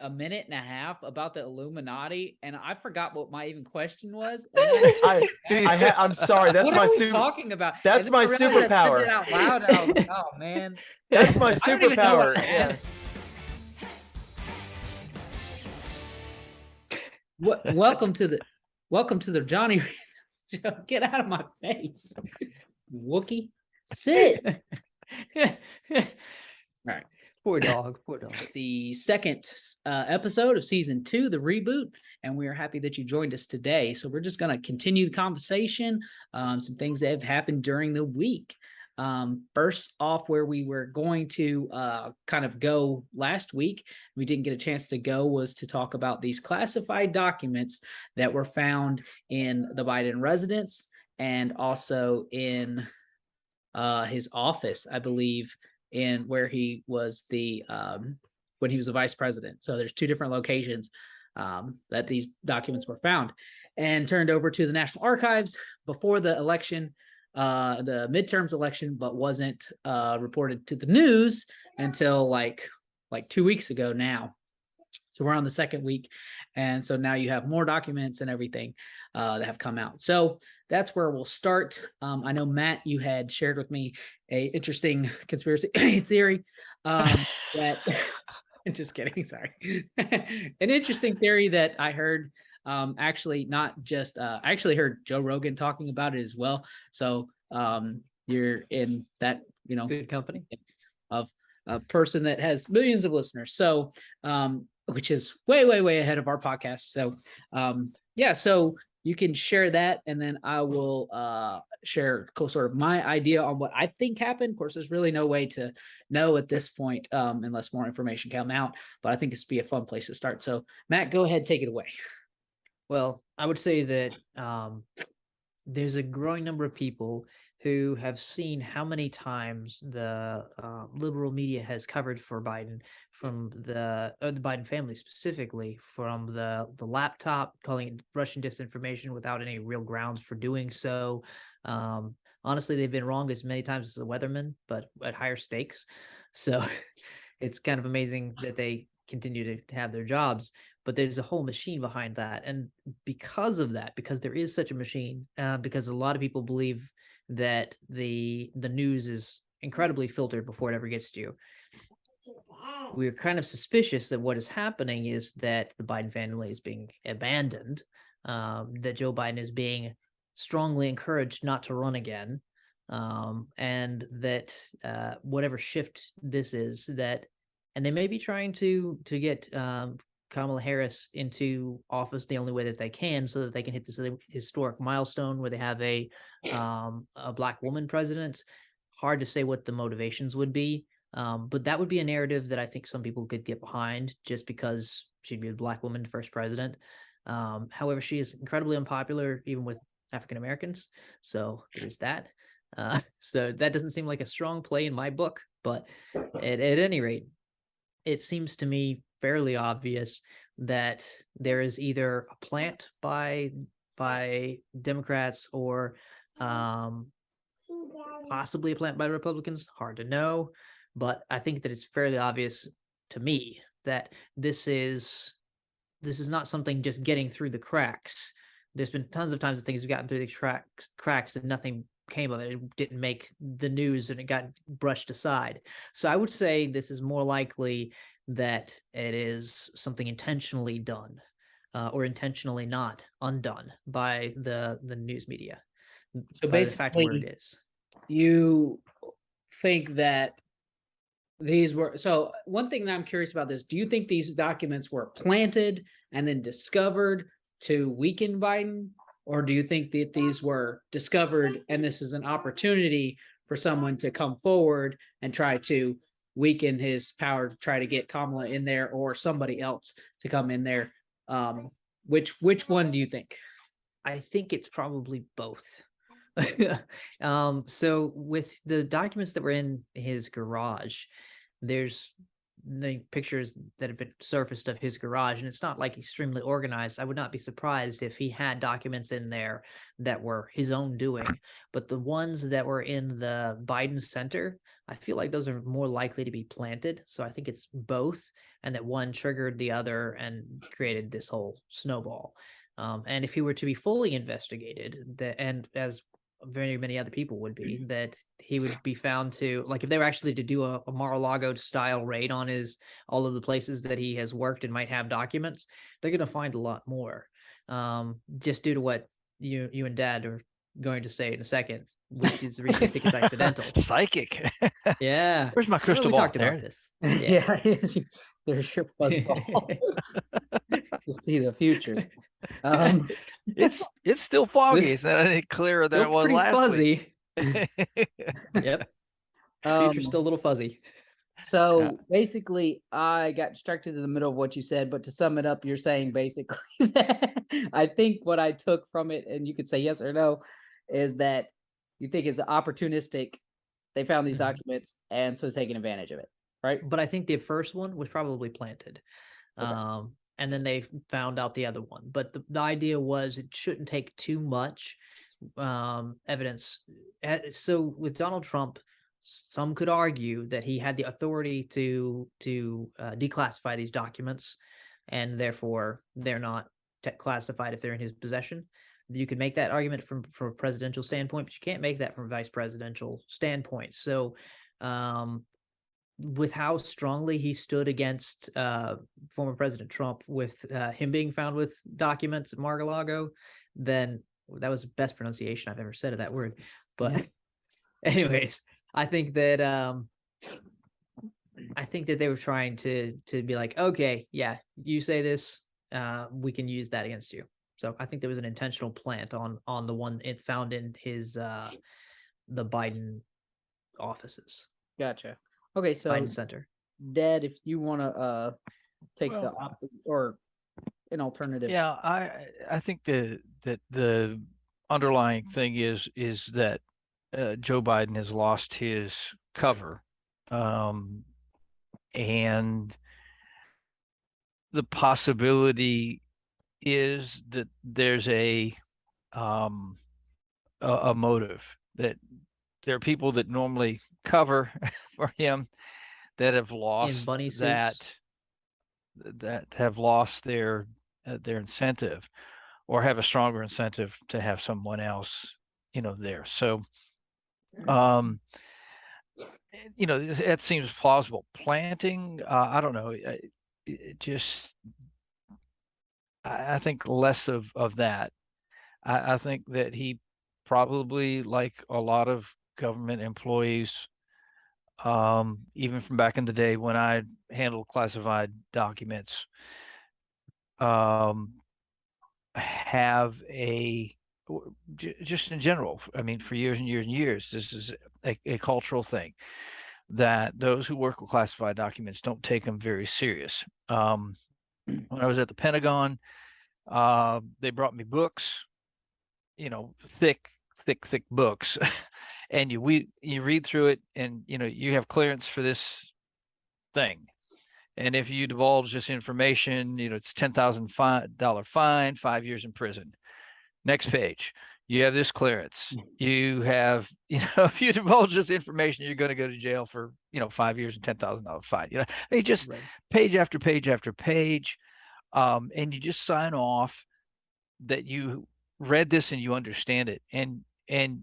a minute and a half about the Illuminati, and I forgot what my even question was. And I'm sorry. That's what my are we talking about? That's And then my I realized I said superpower. it out loud, and I was like, "Oh man, That's my I don't even know what superpower. Yeah. Welcome to the Johnny show. Get out of my face, Wookie. Sit. All right. Poor dog. The second episode of season 2, the reboot, and we are happy that you joined us today. So we're just going to continue the conversation, some things that have happened during the week. First off, where we were going to kind of go last week, we didn't get a chance to go, was to talk about these classified documents that were found in the Biden residence and also in his office, I believe, in where he was when he was the vice president. So there's 2 different locations that these documents were found and turned over to the National Archives before the election, the midterms election, but wasn't reported to the news until like 2 weeks ago now. So we're on the second week. And so now you have more documents and everything that have come out. So that's where we'll start. I know, Matt, you had shared with me a interesting conspiracy theory that just kidding. Sorry. An interesting theory that I heard, actually not just, I actually heard Joe Rogan talking about it as well. So you're in that, good company of a person that has millions of listeners. So, which is way, way, way ahead of our podcast. So, yeah, so you can share that, and then I will share sort of my idea on what I think happened. Of course, there's really no way to know at this point unless more information come out, but I think this would be a fun place to start. So, Matt, go ahead, take it away. Well, I would say that there's a growing number of people who have seen how many times the liberal media has covered for Biden, from the Biden family specifically, from the laptop, calling it Russian disinformation without any real grounds for doing so. Honestly, they've been wrong as many times as the weatherman, but at higher stakes. So it's kind of amazing that they continue to have their jobs, but there's a whole machine behind that. And because of that, because there is such a machine, because a lot of people believe that the news is incredibly filtered before it ever gets to you, we're kind of suspicious that what is happening is that the Biden family is being abandoned, that Joe Biden is being strongly encouraged not to run again, and that whatever shift this is, that, and they may be trying to get Kamala Harris into office the only way that they can, so that they can hit this historic milestone where they have a Black woman president. Hard to say what the motivations would be, but that would be a narrative that I think some people could get behind, just because she'd be a Black woman first president. However, she is incredibly unpopular even with African Americans, so there's that. So that doesn't seem like a strong play in my book, but at any rate, it seems to me fairly obvious that there is either a plant by Democrats or possibly a plant by Republicans. Hard to know, but I think that it's fairly obvious to me that this is not something just getting through the cracks. There's been tons of times that things have gotten through the cracks and nothing came of it. It didn't make the news and it got brushed aside. So I would say this is more likely that it is something intentionally done, or intentionally not undone by the news media. So by the fact of where basically, it is. you think that these were, so one thing that I'm curious about this, do you think these documents were planted and then discovered to weaken Biden? Or do you think that these were discovered and this is an opportunity for someone to come forward and try to weaken his power, to try to get Kamala in there or somebody else to come in there? Which one do you think? I think it's probably both. So with the documents that were in his garage, there's the pictures that have been surfaced of his garage, and it's not like extremely organized. I would not be surprised if he had documents in there that were his own doing. But the ones that were in the Biden Center, I feel like those are more likely to be planted. So I think it's both, and that one triggered the other and created this whole snowball. And if he were to be fully investigated, and as very many other people would be, that he would be found to, like, if they were actually to do a Mar-a-Lago style raid on all of the places that he has worked and might have documents, they're going to find a lot more, just due to what you and Dad are going to say in a second, which is the reason I think it's accidental. Psychic. Yeah. Where's my Well, crystal we ball? talked There about it is. this. Yeah. Yeah, there's your fuzz ball to see the future. It's still foggy. It's not any clearer than it Still was pretty last fuzzy. week. Yep. um, Future's still a little fuzzy. So Yeah. basically, I got distracted in the middle of what you said, but to sum it up, you're saying basically that I think what I took from it, and you could say yes or no, is that you think it's opportunistic. They found these Mhm. documents and so taking advantage of it, right? But I think the first one was probably planted. Okay. And then they found out the other one. But the idea was it shouldn't take too much evidence. So with Donald Trump, some could argue that he had the authority to declassify these documents, and therefore they're not classified if they're in his possession. You could make that argument from a presidential standpoint, but you can't make that from a vice presidential standpoint. So with how strongly he stood against former President Trump with him being found with documents at Mar-a-Lago, then that was the best pronunciation I've ever said of that word. But anyways, I think that they were trying to be like, okay, yeah, you say this, we can use that against you. So I think there was an intentional plant on the one it found in his the Biden offices, Gotcha. Okay, so Biden Center. Dad, if you want to take the Well, or an alternative. Yeah, I think that the underlying thing is that Joe Biden has lost his cover, and the possibility is that there's a motive, that there are people that normally cover for him that have In lost bunny suits. that have lost their incentive, or have a stronger incentive to have someone else, there. So, that seems plausible. Planting, I don't know. I think less of that. I think that he probably, like a lot of government employees, even from back in the day when I handled classified documents, have just in general, I mean, for years and years and years, this is a cultural thing, that those who work with classified documents don't take them very serious. When I was at the Pentagon, they brought me books, thick books, and you read through it, and you have clearance for this thing. And if you divulge this information, it's $10,000 fine, 5 years in prison. Next page, you have this clearance. You have, if you divulge this information, you're going to go to jail for, 5 years and $10,000 fine. They just Right. page after page after page, and you just sign off that you read this and you understand it, and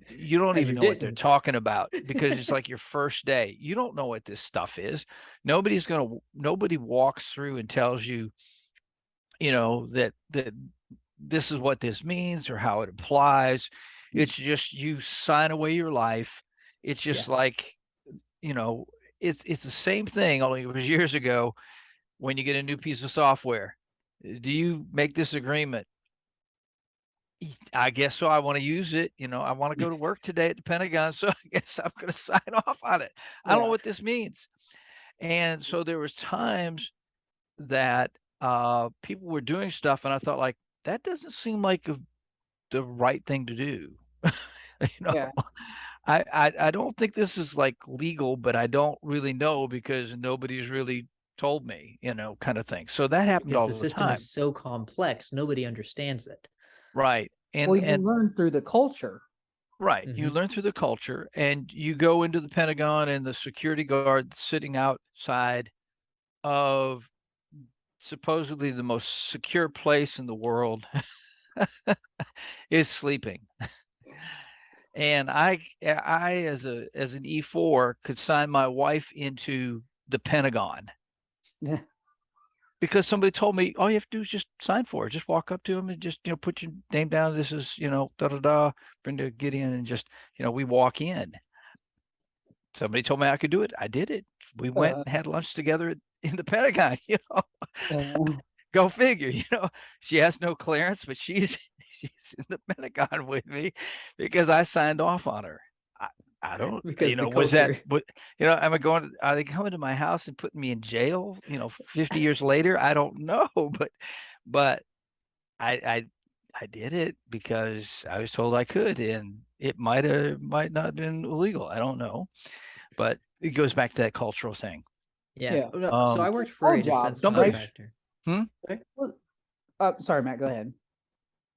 you don't And even you know what they're didn't. talking about, because it's like your first day. You don't know what this stuff is. Nobody walks through and tells you, that this is what this means or how it applies. It's just you sign away your life. It's just like, it's the same thing, only it was years ago. When you get a new piece of software, do you make this agreement? I guess so. I want to use it. I want to go to work today at the Pentagon, so I guess I'm going to sign off on it. I don't know what this means. And so there was times that people were doing stuff, and I thought, like, that doesn't seem like the right thing to do. Yeah. I don't think this is like legal, but I don't really know, because nobody's really told me, kind of thing. So that happened Because all the the system time. is so complex, nobody understands it. Right. Well, you And learn through the culture. right. You learn through the culture, and you go into the Pentagon, and the security guard sitting outside of supposedly the most secure place in the world is sleeping. And I as an E4 could sign my wife into the Pentagon Yeah. because somebody told me all you have to do is just sign for it. Just walk up to him and just, put your name down. This is, da da da, Brenda Gideon, and just, we walk in. Somebody told me I could do it. I did it. We went and had lunch together in the Pentagon, Go figure, She has no clearance, but she's in the Pentagon with me because I signed off on her. I don't, Because the was that, culture. am I are they coming to my house and putting me in jail, 50 years later? I don't know, but I did it because I was told I could, and it might not have been illegal. I don't know, but it goes back to that cultural thing. Yeah. So I worked for Our a job, defense somebody- contractor. Sorry, Matt, go ahead.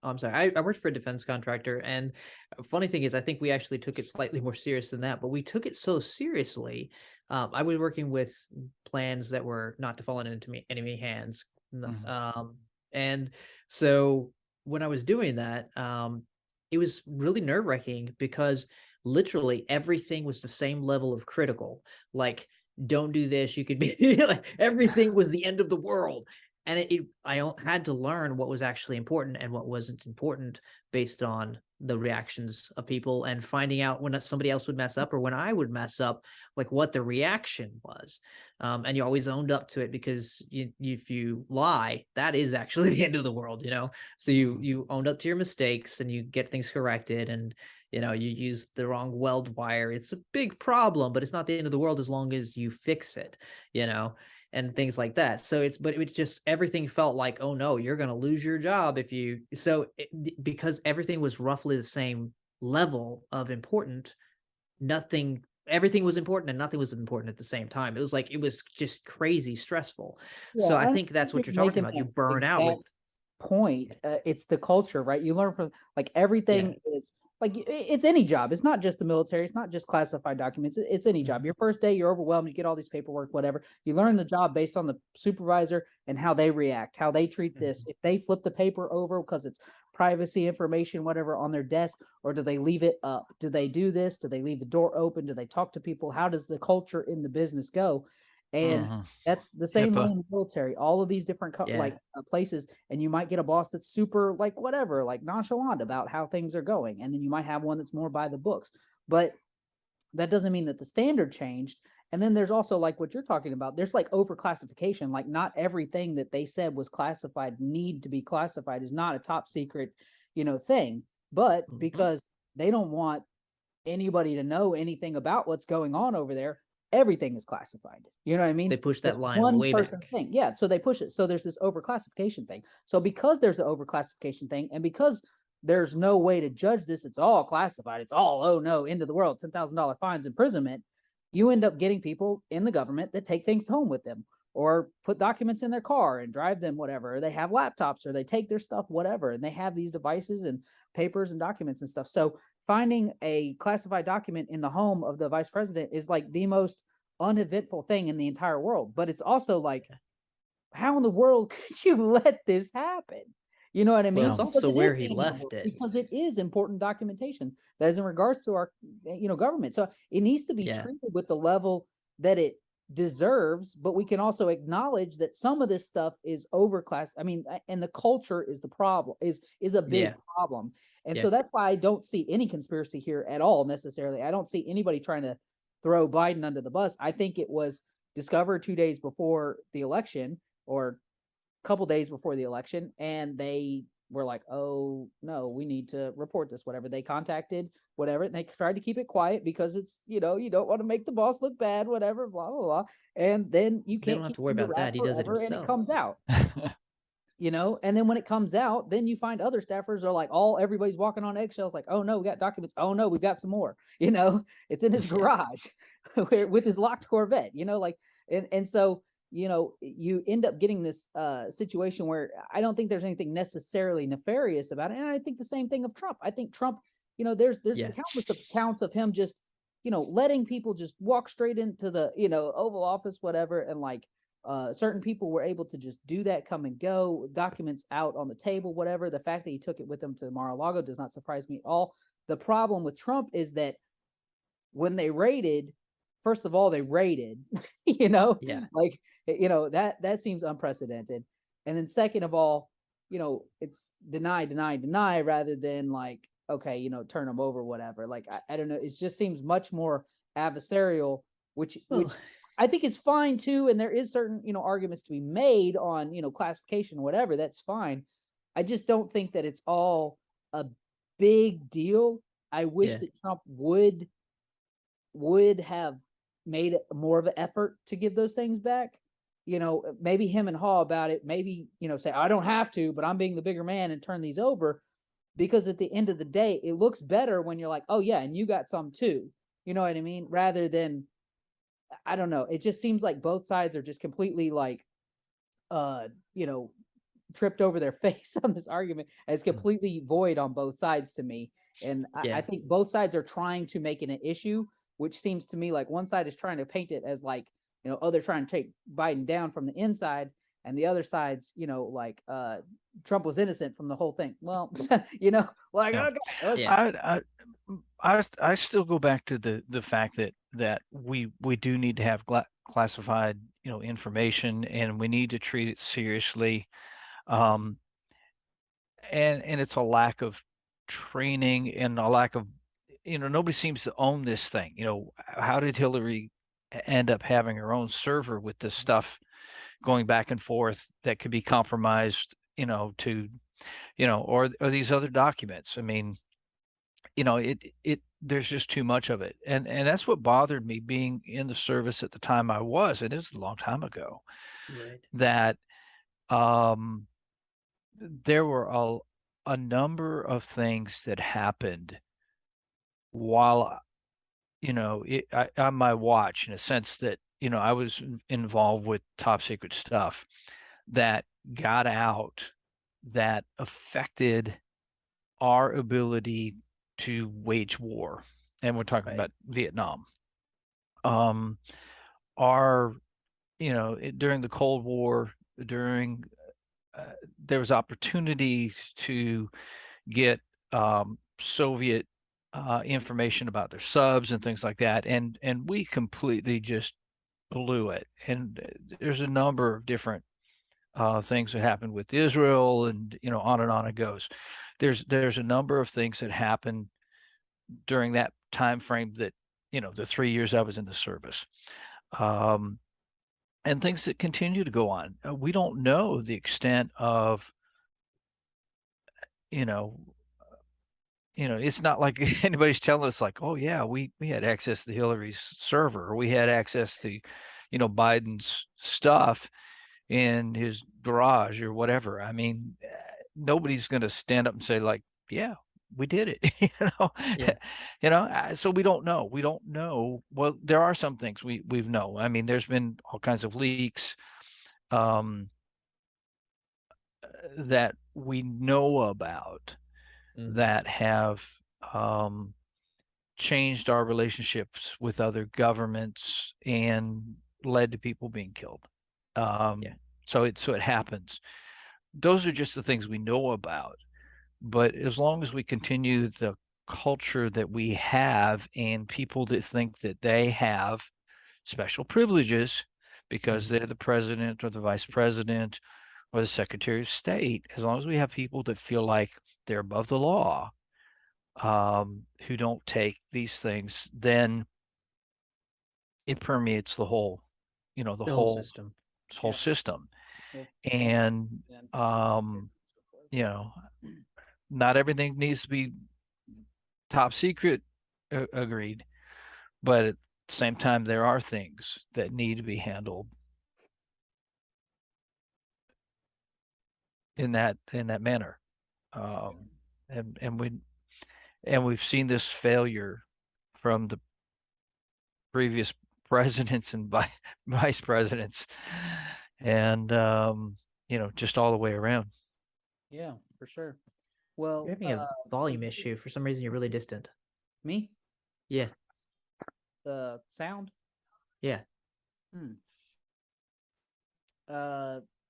I'm sorry. I worked for a defense contractor, and a funny thing is, I think we actually took it slightly more serious than that. But we took it so seriously. I was working with plans that were not to fall into enemy hands, and so when I was doing that, it was really nerve-wracking because literally everything was the same level of critical. Like, don't do this. You could be like everything was the end of the world. And I had to learn what was actually important and what wasn't important based on the reactions of people, and finding out when somebody else would mess up or when I would mess up, like what the reaction was. And you always owned up to it, because if you lie, that is actually the end of the world, So you owned up to your mistakes and you get things corrected, and you use the wrong weld wire. It's a big problem, but it's not the end of the world as long as you fix it, and things like that. So but it just, everything felt like, oh no, you're going to lose your job because everything was roughly the same level of important. Everything was important and nothing was important at the same time. It was just crazy stressful. So I think that's what you're talking about. You burn out with point. It's the culture, right? You learn from, like, everything is like, it's any job. It's not just the military. It's not just classified documents. It's any job. Your first day, you're overwhelmed. You get all these paperwork, whatever. You learn the job based on the supervisor and how they react, how they treat this. If they flip the paper over because it's privacy information, whatever, on their desk, or do they leave it up? Do they do this? Do they leave the door open? Do they talk to people? How does the culture in the business go? And that's the same way in the military. All of these different places, and you might get a boss that's super, like, whatever, like nonchalant about how things are going, and then you might have one that's more by the books. But that doesn't mean that the standard changed. And then there's also, like what you're talking about, there's like overclassification. Like, not everything that they said was classified need to be classified, is not a top secret, thing. But because they don't want anybody to know anything about what's going on over there, everything is classified. You know what I mean? They push that That's line one way person's back. thing. Yeah. So they push it. So there's this overclassification thing. So because there's an overclassification thing, and because there's no way to judge this, it's all classified. It's all, oh no, end of the world, $10,000 fines, imprisonment. You end up getting people in the government that take things home with them, or put documents in their car and drive them, whatever. Or they have laptops, or they take their stuff, whatever. And they have these devices and papers and documents and stuff. So finding a classified document in the home of the vice president is like the most uneventful thing in the entire world. But it's also like, how in the world could you let this happen? You know what I mean? Well, it's also where he left it. Because it is important documentation that is in regards to our, government. So it needs to be treated with the level that it deserves, but we can also acknowledge that some of this stuff is overclass. I mean, and the culture is the problem, is a big problem. And so that's why I don't see any conspiracy here at all, necessarily. I don't see anybody trying to throw Biden under the bus. I think it was discovered 2 days before the election, or a couple days before the election, and they were like, oh no, we need to report this, whatever. They contacted whatever, and they tried to keep it quiet because it's, you don't want to make the boss look bad, whatever, blah blah blah. And then you can't don't have to worry about that. He does it himself. And it comes out. And then when it comes out, then you find other staffers are like, everybody's walking on eggshells, like, oh no, we got documents. Oh no, we've got some more. It's in his garage with his locked Corvette, and so you end up getting this situation where I don't think there's anything necessarily nefarious about it. And I think the same thing of Trump. I think Trump, there's Yeah. countless accounts of him just, letting people just walk straight into the, Oval Office, whatever. And like certain people were able to just do that, come and go, documents out on the table, whatever. The fact that he took it with him to Mar-a-Lago does not surprise me at all. The problem with Trump is that when they raided, first of all, they raided, Yeah. like, that seems unprecedented. And then second of all, it's deny rather than like, okay, turn them over, whatever. Like, I don't know. It just seems much more adversarial, which Well, I think is fine too. And there is certain, arguments to be made on, classification, whatever. That's fine. I just don't think that it's all a big deal. I wish Yeah. that Trump would have made more of an effort to give those things back. Maybe him and Hall about it, maybe, say, I don't have to, but I'm being the bigger man and turn these over, because at the end of the day, it looks better when you're like, oh yeah, and you got some too. You know what I mean? Rather than, I don't know. It just seems like both sides are just completely like, tripped over their face on this argument. It's completely void on both sides to me. And I think both sides are trying to make it an issue, which seems to me like one side is trying to paint it as like, they're trying to take Biden down from the inside, and the other side's, like Trump was innocent from the whole thing. Well, like, Yeah. okay. Yeah. I still go back to the fact that we do need to have classified information, and we need to treat it seriously. And it's a lack of training and a lack of, nobody seems to own this thing. How did Hillary end up having her own server with this stuff going back and forth that could be compromised, or these other documents? I mean, there's just too much of it. And that's what bothered me being in the service at the time I was, and it was a long time ago, Right. that there were a number of things that happened while, on my watch, in a sense that, I was involved with top secret stuff that got out that affected our ability to wage war. And we're talking about Vietnam. Our, during the Cold War, there was opportunity to get Soviet information about their subs and things like that, and we completely just blew it. And there's a number of different things that happened with Israel, and on and on it goes. There's a number of things that happened during that time frame that, the 3 years I was in the service, and things that continue to go on. We don't know the extent of, it's not like anybody's telling us like, oh yeah, we had access to Hillary's server, or we had access to, Biden's stuff in his garage or whatever. I mean, nobody's going to stand up and say like, yeah, we did it. Yeah. So we don't know. Well, there are some things we've know. I mean, there's been all kinds of leaks that we know about that have changed our relationships with other governments and led to people being killed. So it happens. Those are just the things we know about. But as long as we continue the culture that we have, and people that think that they have special privileges because they're the president or the vice president or the secretary of state, as long as we have people that feel like they're above the law, who don't take these things, then it permeates the whole, the whole system. whole system. Yeah. And not everything needs to be top secret, agreed, but at the same time, there are things that need to be handled in that manner. And we've seen this failure from the previous presidents and vice presidents, and just all the way around. Yeah, for sure. Well, You're having a volume issue. For some reason, you're really distant. me, Yeah. the sound. Yeah.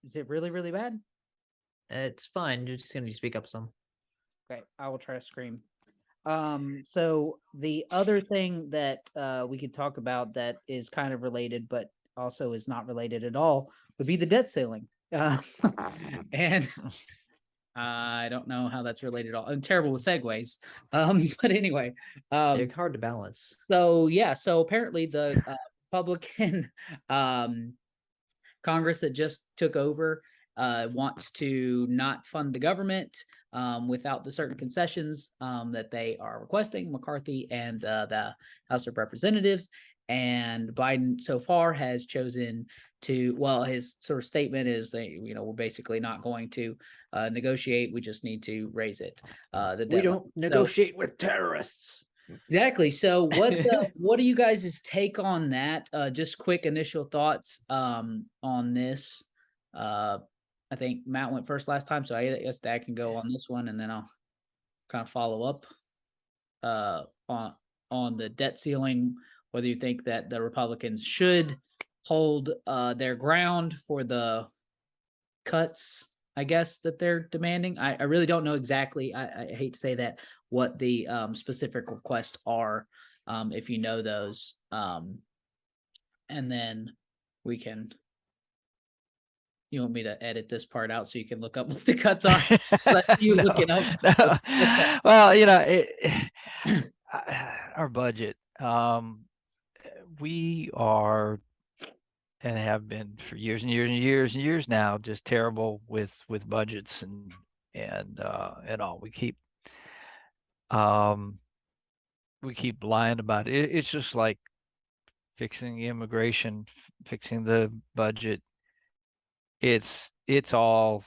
Is it really, really bad? It's fine. You're just going to speak up some. Okay, I will try to scream. So the other thing that we could talk about that is kind of related, but also is not related at all, would be the debt ceiling. And I don't know how that's related at all. I'm terrible with segues. But anyway, They're hard to balance. so yeah, so apparently the Republican Congress that just took over wants to not fund the government without the certain concessions that they are requesting, McCarthy and the House of Representatives. And Biden so far has chosen to, well, his sort of statement is that, we're basically not going to negotiate. We just need to raise it. The We deadline. don't negotiate with terrorists. Exactly. So what do you guys' take on that? Just quick initial thoughts on this. I think Matt went first last time, so I guess Dad can go on this one, and then I'll kind of follow up on the debt ceiling, whether you think that the Republicans should hold their ground for the cuts, I guess, that they're demanding. I really don't know exactly. I hate to say that, what the specific requests are, if you know those. And then we can, you want me to edit this part out so you can look up what the cuts are? Let you look it up. No. Well, our budget, we are and have been for years and years and years and years now, just terrible with budgets and all. We keep lying about it. It's just like fixing immigration, fixing the budget. It's all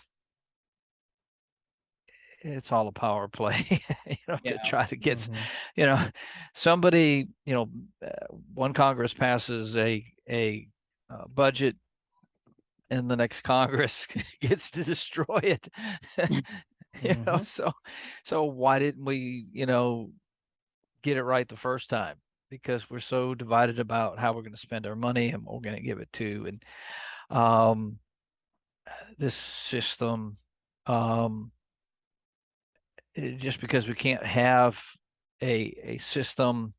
a power play, to try to get, somebody, one Congress passes a budget, and the next Congress gets to destroy it. So why didn't we, get it right the first time? Because we're so divided about how we're going to spend our money and what we're going to give it to. And this system, just because we can't have a system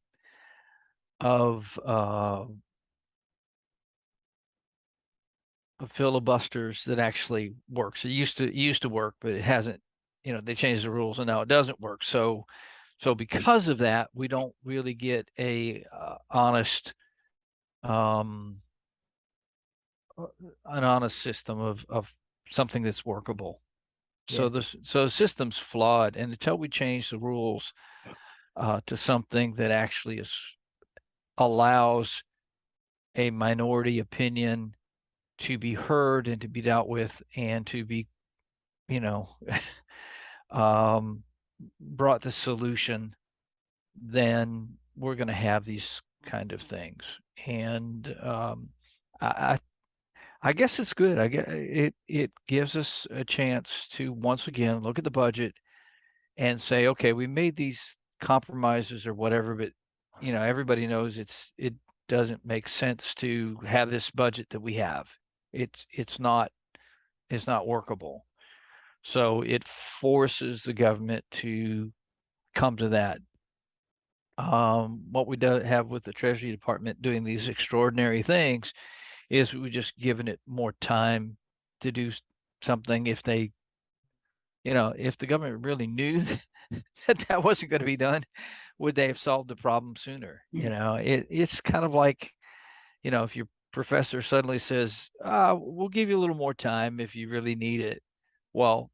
of filibusters that actually works. It used to work, but it hasn't. They changed the rules, and now it doesn't work. So because of that, we don't really get a honest, an honest system of something that's workable. So the system's flawed, and until we change the rules to something that actually allows a minority opinion to be heard and to be dealt with and to be, brought to solution, then we're going to have these kind of things. And I guess it's good. It gives us a chance to once again look at the budget and say, okay, we made these compromises or whatever, but everybody knows it doesn't make sense to have this budget that we have. It's not workable. So it forces the government to come to that. What we do have with the Treasury Department doing these extraordinary things is we've just given it more time to do something. If they, if the government really knew that wasn't going to be done, would they have solved the problem sooner? It's kind of like, if your professor suddenly says, we'll give you a little more time if you really need it. Well,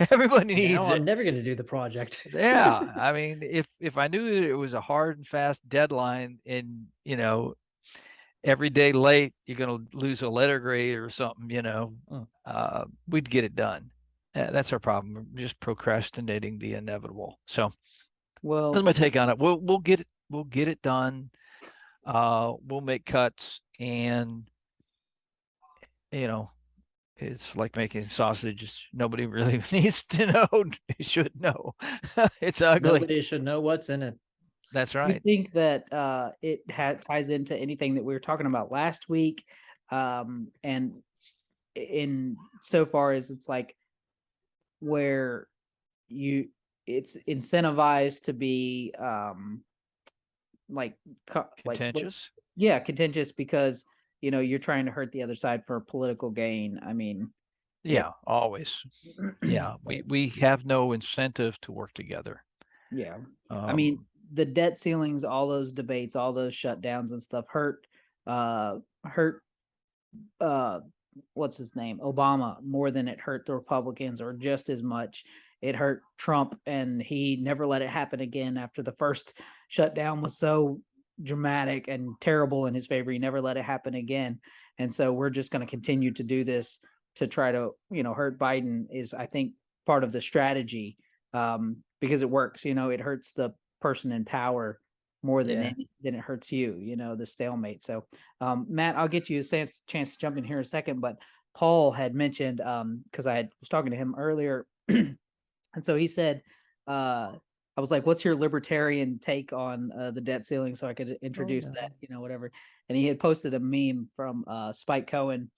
everybody needs it. I'm never going to do the project. Yeah. I mean, if I knew that it was a hard and fast deadline and, every day late, you're going to lose a letter grade or something, we'd get it done. That's our problem. We're just procrastinating the inevitable. So that's my take on it. We'll get it done. we'll make cuts, and it's like making sausages. Nobody really needs to know. Should know. It's ugly. Nobody should know what's in it. That's You right. think that it ties into anything that we were talking about last week? And in so far as it's like where it's incentivized to be like Contentious. yeah, contentious because you're trying to hurt the other side for political gain. I mean, Yeah, always. Yeah, we have no incentive to work together. yeah. I mean, Um, the debt ceilings, all those debates, all those shutdowns and stuff hurt hurt what's his name, Obama, more than it hurt the Republicans, or just as much. It hurt Trump, and he never let it happen again after the first shutdown was so dramatic and terrible in his favor. He never let it happen again. And so we're just going to continue to do this to try to, hurt Biden is, I think, part of the strategy, because it works. It hurts the person in power more than Yeah. than it hurts you, the stalemate. So Matt, I'll get you a chance to jump in here in a second, but Paul had mentioned, because was talking to him earlier, and so he said, I was like, "What's your libertarian take on the debt ceiling?" So I could introduce no. that, whatever. And he had posted a meme from Spike Cohen,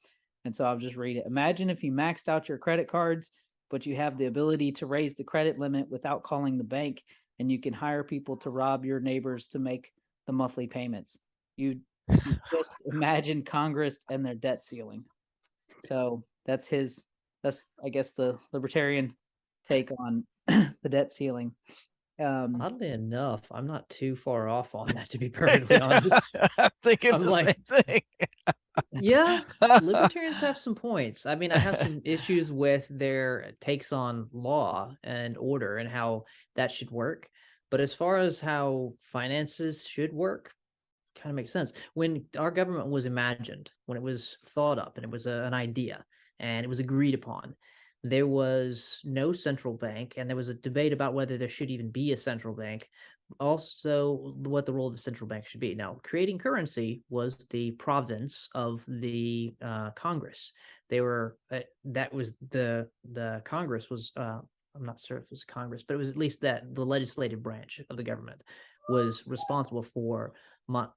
and so I'll just read it. Imagine if you maxed out your credit cards, but you have the ability to raise the credit limit without calling the bank, and you can hire people to rob your neighbors to make the monthly payments. You just imagine Congress and their debt ceiling. So that's I guess the libertarian take on the debt ceiling. Oddly enough, I'm not too far off on that, to be perfectly honest. I'm thinking I'm the like, same thing. yeah, libertarians have some points. I mean, I have some issues with their takes on law and order and how that should work. But as far as how finances should work, kind of makes sense. When our government was imagined, when it was thought up and it was an idea and it was agreed upon, there was no central bank, and there was a debate about whether there should even be a central bank. Also, what the role of the central bank should be. Now, creating currency was the province of the Congress. They were that was the Congress was. I'm not sure if it was Congress, but it was at least that the legislative branch of the government was responsible for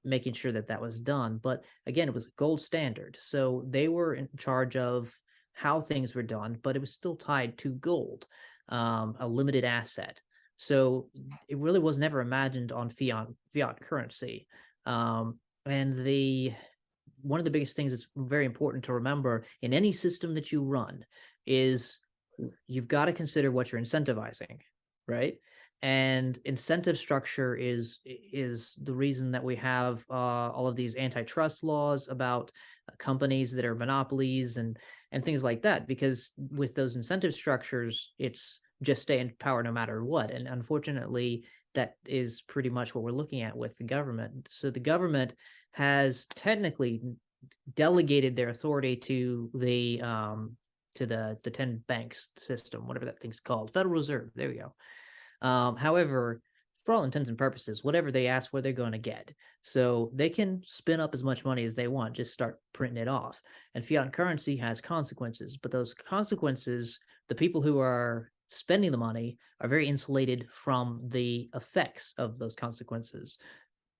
making sure that that was done. But again, it was gold standard, so they were in charge of how things were done, but it was still tied to gold, a limited asset. So it really was never imagined on fiat currency. And one of the biggest things that's very important to remember in any system that you run is you've got to consider what you're incentivizing, right? And incentive structure is the reason that we have all of these antitrust laws about companies that are monopolies and things like that, because with those incentive structures, it's just stay in power no matter what. And unfortunately, that is pretty much what we're looking at with the government. So the government has technically delegated their authority to the 10 banks system, whatever that thing's called, Federal Reserve. There we go. However, for all intents and purposes, whatever they ask for, they're going to get. So they can spin up as much money as they want, just start printing it off. And fiat currency has consequences, but those consequences, the people who are spending the money are very insulated from the effects of those consequences.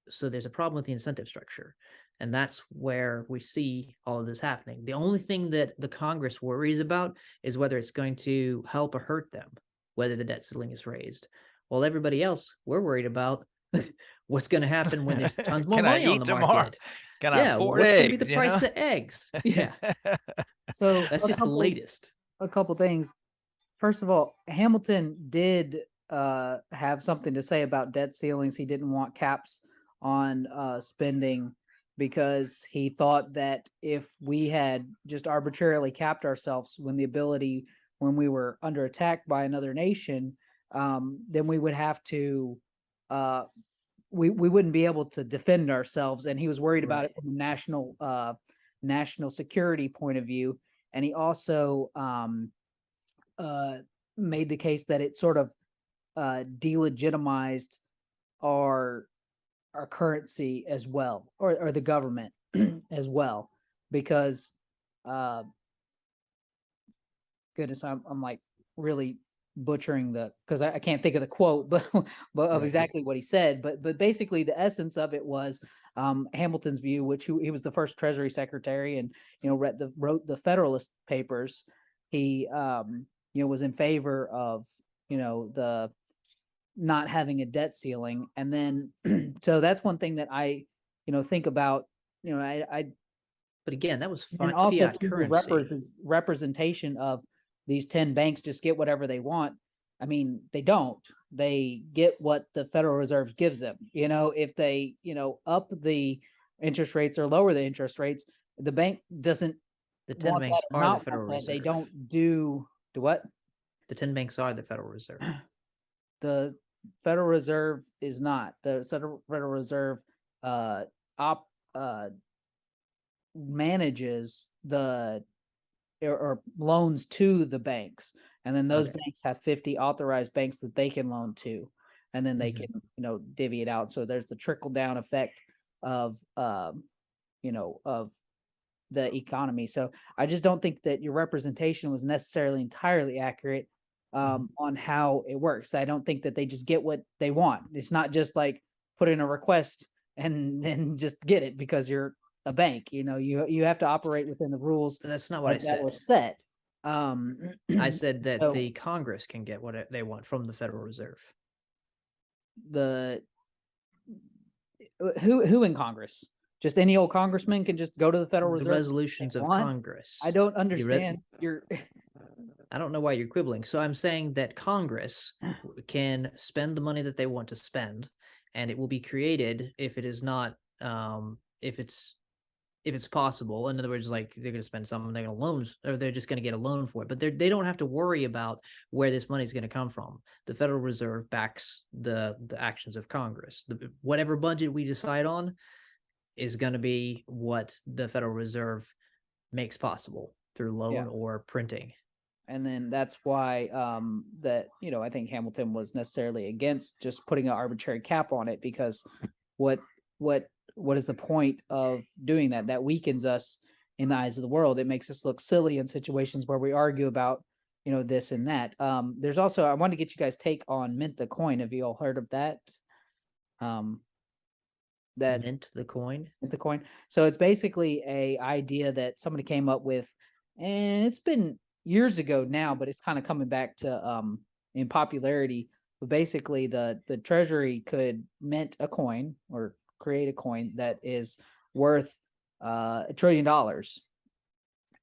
So there's a problem with the incentive structure. And that's where we see all of this happening. The only thing that the Congress worries about is whether it's going to help or hurt them, whether the debt ceiling is raised. While everybody else, we're worried about what's going to happen when there's tons more Can I money on eat the tomorrow? market. Can I Yeah, afford what's going to be eggs? the price of eggs? Yeah, So that's just the latest. a couple things. First of all, Hamilton did have something to say about debt ceilings. He didn't want caps on spending because he thought that if we had just arbitrarily capped ourselves when we were under attack by another nation, then we would have to we wouldn't be able to defend ourselves. And he was worried about it Right. from a national security point of view. And he also made the case that it sort of delegitimized our our currency as well, or the government as well, because goodness, I'm like really butchering because I can't think of the quote, but of Right. exactly what he said. But basically, the essence of it was Hamilton's view, which he was the first Treasury Secretary, and wrote the Federalist Papers. He was in favor of the not having a debt ceiling, and then so that's one thing that I think about. I But again, that was and also fiat through the currency. representation of these 10 banks just get whatever they want. I mean, they don't. They get what the Federal Reserve gives them. If they, up the interest rates or lower the interest rates, the bank doesn't The 10 want banks that or are the not Federal want that. They Reserve. don't do what? The 10 banks are the Federal Reserve. The Federal Reserve is not. The Federal Reserve manages or loans to the banks, and then those Okay. banks have 50 authorized banks that they can loan to, and then they Mhm. can divvy it out. So there's the trickle down effect of of the economy. So I just don't think that your representation was necessarily entirely accurate on how it works. I don't think that they just get what they want. It's not just like put in a request and then just get it because you're a bank. You have to operate within the rules That's not what I that were said. set. I said that so the Congress can get what they want from the Federal Reserve. the who in Congress? Just any old congressman can just go to the Federal The Reserve. resolutions of want? Congress. I don't understand your. I don't know why you're quibbling. So I'm saying that Congress can spend the money that they want to spend, and it will be created if it is not, if it's possible. In other words, like they're going to spend some, they're going to loans, or they're just going to get a loan for it. But they don't have to worry about where this money is going to come from. The Federal Reserve backs the actions of Congress. Whatever budget we decide on is going to be what the Federal Reserve makes possible through loan or printing. And then that's why that I think Hamilton was necessarily against just putting an arbitrary cap on it, because what is the point of doing that? That weakens us in the eyes of the world. It makes us look silly in situations where we argue about this and that. There's also, I want to get you guys' take on mint the coin. Have you all heard of that? That Mint the coin. Mint the coin. So it's basically a idea that somebody came up with, and it's been years ago now, but it's kind of coming back to in popularity. But basically, the Treasury could mint a coin or create a coin that is worth $1 trillion,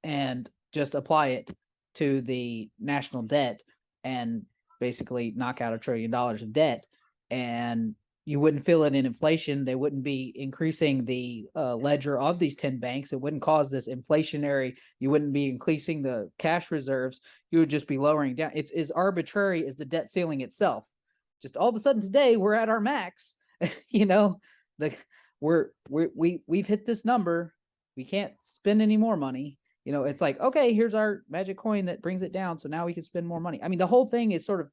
and just apply it to the national debt, and basically knock out $1 trillion of debt, and you wouldn't feel it in inflation. They wouldn't be increasing the ledger of these 10 banks. It wouldn't cause this inflationary. You wouldn't be increasing the cash reserves. You would just be lowering down. It's as arbitrary as the debt ceiling itself. Just all of a sudden today we're at our max. We've hit this number. We can't spend any more money. It's like, okay, here's our magic coin that brings it down. So now we can spend more money. I mean, the whole thing is sort of,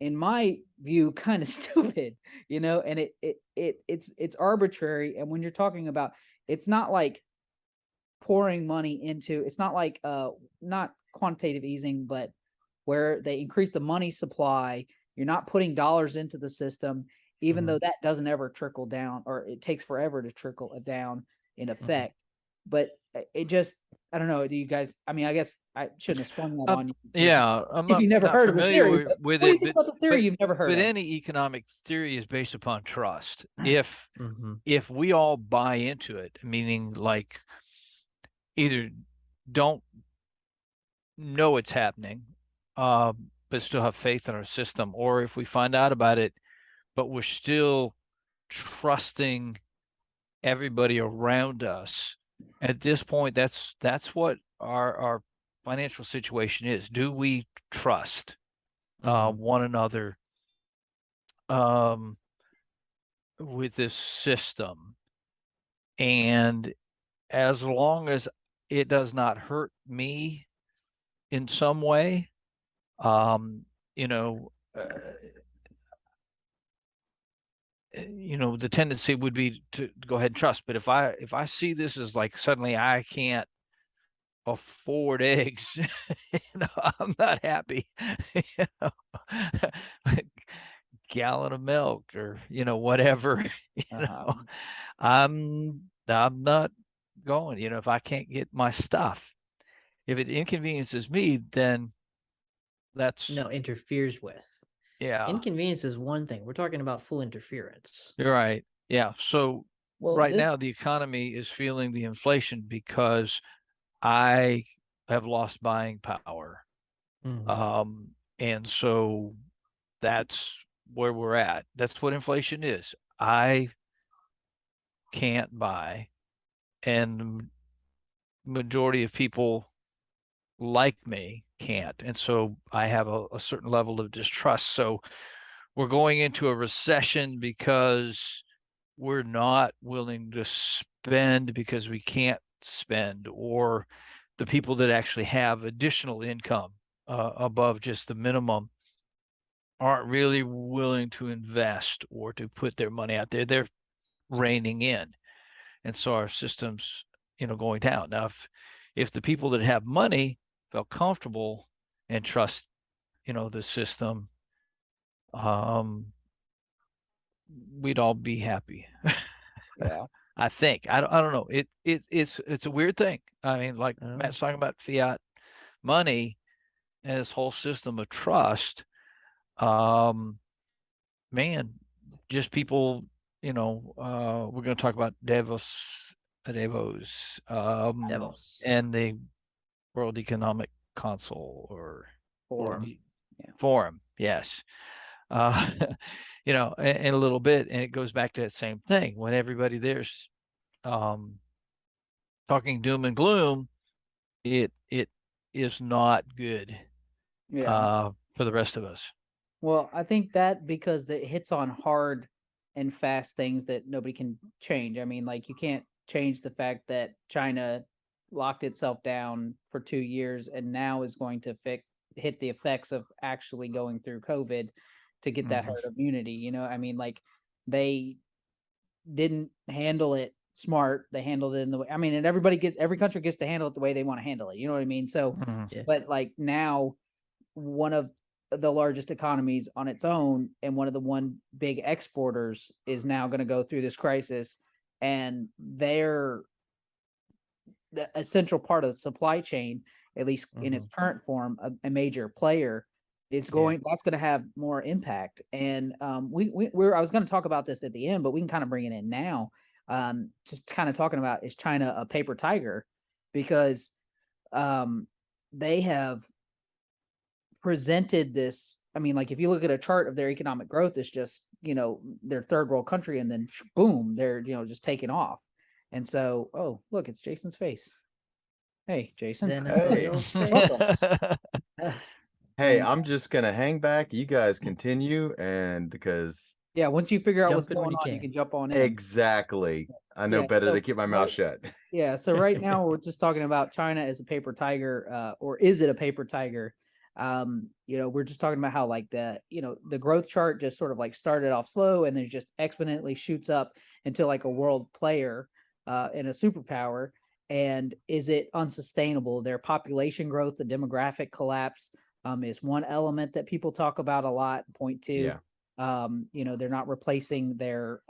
in my view, kind of stupid, and it's arbitrary. And when you're talking about, it's not like pouring money into, it's not like not quantitative easing, but where they increase the money supply. You're not putting dollars into the system, even though that doesn't ever trickle down, or it takes forever to trickle down in effect. But it just, I don't know. Do you guys? I mean, I guess I shouldn't have sprung that on you. Yeah, I'm if you never not heard of the familiar theory, with what do it, you think about the theory you've never heard but of? any economic theory is based upon trust. Mhm. If we all buy into it, meaning like either don't know it's happening, but still have faith in our system, or if we find out about it, but we're still trusting everybody around us. At this point, that's what our financial situation is. Do we trust one another with this system? And as long as it does not hurt me in some way, you know, the tendency would be to go ahead and trust. But if I see this as like suddenly I can't afford eggs, I'm not happy. you know, gallon of milk or whatever. I'm not going. If I can't get my stuff, if it inconveniences me, then that's No, interferes with. yeah. Inconvenience is one thing. We're talking about full interference. You're right. Yeah. So Well, right now the economy is feeling the inflation because I have lost buying power. And so that's where we're at. That's what inflation is. I can't buy, and the majority of people like me can't. And so I have a certain level of distrust. So we're going into a recession because we're not willing to spend because we can't spend, or the people that actually have additional income above just the minimum aren't really willing to invest or to put their money out there. They're reining in. And so our system's, going down. Now, if the people that have money felt comfortable and trust, the system, we'd all be happy. yeah. I think. I don't know. It's a weird thing. I mean, like Matt's talking about fiat money and this whole system of trust. Man, just people, we're going to talk about Davos, Davos. and the World Economic Council or Forum. Forum. Yes. In a little bit, and it goes back to that same thing when everybody there's talking doom and gloom. It is not good for the rest of us. Well, I think that because it hits on hard and fast things that nobody can change. I mean, like you can't change the fact that China locked itself down for 2 years and now is going to hit the effects of actually going through COVID to get that herd immunity. I mean, like they didn't handle it smart. They handled it in the way. I mean, and every country gets to handle it the way they want to handle it. You know what I mean? So, but like now, one of the largest economies on its own and one big exporters is now going to go through this crisis, and they're the essential part of the supply chain, at least in its current form, a major player. That's going to have more impact. And I was going to talk about this at the end, but we can kind of bring it in now. Just kind of talking about, is China a paper tiger? Because they have presented this. I mean, like if you look at a chart of their economic growth, it's just, their third world country, and then boom, they're, just taking off. And so, oh, look, it's Jason's face. Hey, Jason. Hey, I'm just gonna hang back. You guys continue, and because once you figure out Jump what's in when going you on, you can. can jump on in. exactly, I know better to keep my mouth shut. So right now we're just talking about China as a paper tiger, or is it a paper tiger? We're just talking about how like the growth chart just sort of like started off slow and then just exponentially shoots up into like a world player and a superpower. And is it unsustainable? Their population growth, the demographic collapse is one element that people talk about a lot. Point two, they're not replacing their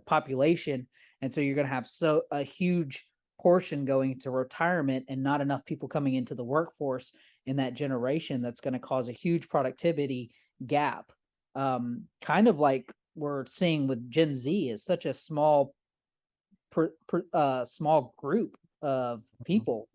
population, and so you're going to have a huge portion going into retirement and not enough people coming into the workforce in that generation. That's going to cause a huge productivity gap. Kind of like we're seeing with Gen Z, is such a small small group of people.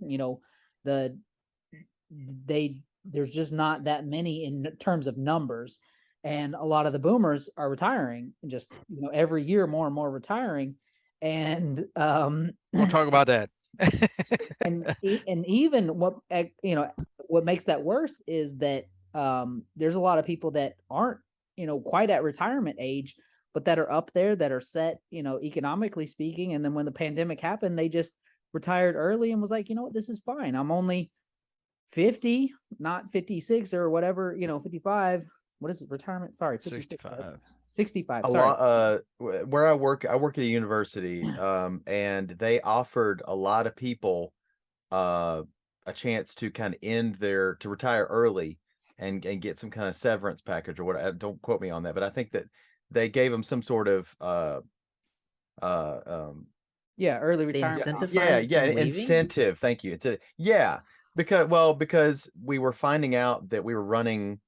There's just not that many in terms of numbers, and a lot of the boomers are retiring, just every year more and more retiring. And we'll talk about that. and even what makes that worse is that there's a lot of people that aren't quite at retirement age, but that are up there, that are set economically speaking. And then when the pandemic happened, they just retired early and was like, what, this is fine. I'm only 50, not 56 or whatever, 55. what is it? Retirement? Sorry, 56. right? 65. 65. A Sorry. lot where I work at a university, and they offered a lot of people a chance to kind of to retire early and get some kind of severance package or whatever. Don't quote me on that, but I think that they gave them some sort of Yeah, early They retirement. yeah, incentivize them leaving? incentive. Thank you. Because we were finding out that we were running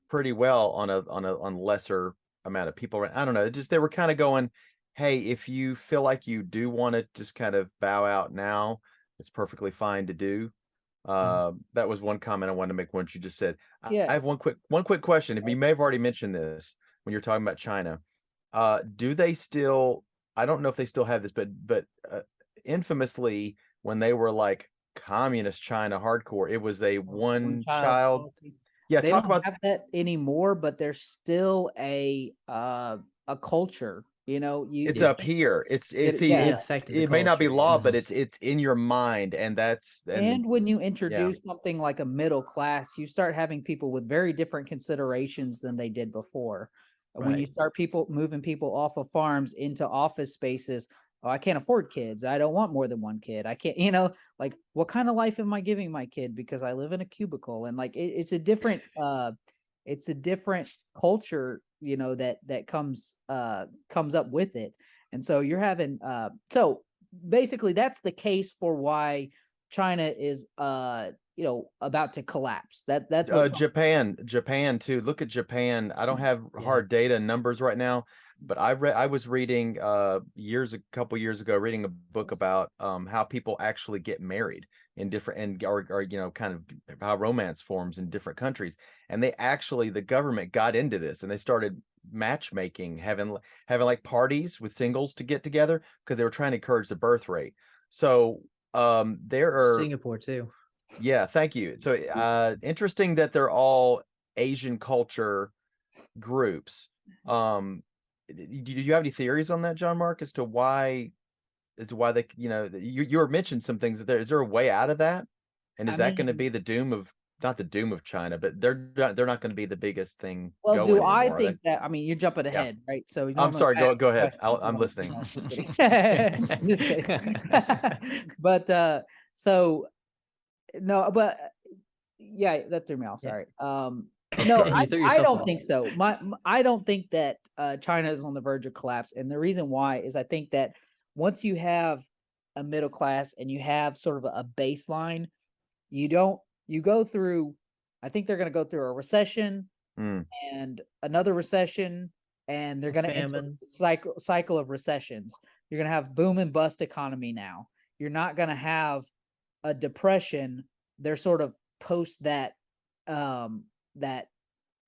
pretty well on lesser amount of people. I don't know. Just they were kind of going, hey, if you feel like you do want to just kind of bow out now, it's perfectly fine to do. That was one comment I wanted to make once you just said. Yeah. I have one quick question. If you may have already mentioned this when you're talking about China, do they still? I don't know if they still have this, but infamously when they were like communist China hardcore, it was a one child. policy. Yeah, They talk don't about have that anymore, but there's still a culture. You know, it's Yeah. up here. It's It- see, yeah. It it, affected the it may not be culture, law, but yes. it's in your mind, and and when you introduce something like a middle class, you start having people with very different considerations than they did before. When you Right. start moving people off of farms into office spaces, oh, I can't afford kids. I don't want more than one kid. I can't, like what kind of life am I giving my kid because I live in a cubicle? And like it's a different culture, that comes up with it. And so you're having so basically that's the case for why China is about to collapse. That's what Japan too. Look at Japan. I don't have Yeah. hard data and numbers right now, but I was reading a couple years ago, reading a book about how people actually get married in different or kind of how romance forms in different countries. And the government got into this and they started matchmaking, having like parties with singles to get together because they were trying to encourage the birth rate. So there are Singapore too. yeah, thank you. So interesting that they're all Asian culture groups. Do you have any theories on that, John Mark, as to why they, you were mentioned some things is there a way out of that? And is that going to be the doom of not the doom of China, but they're not going to be the biggest thing Well, going do I anymore, are they? think that? I mean, you're jumping ahead, right? So I'm normally sorry, I ask go ahead. questions, I'm listening. no, just kidding. Just kidding. But so no, but yeah, that threw me off. Yeah. Sorry. No, Sorry. You threw I yourself don't off. think so. I don't think that China is on the verge of collapse, and the reason why is I think that once you have a middle class and you have sort of a baseline, you go through. I think they're going to go through a recession Mm. and another recession, and they're going to enter Famine. a cycle of recessions. You're going to have boom and bust economy now. You're not going to have a depression. They're sort of post that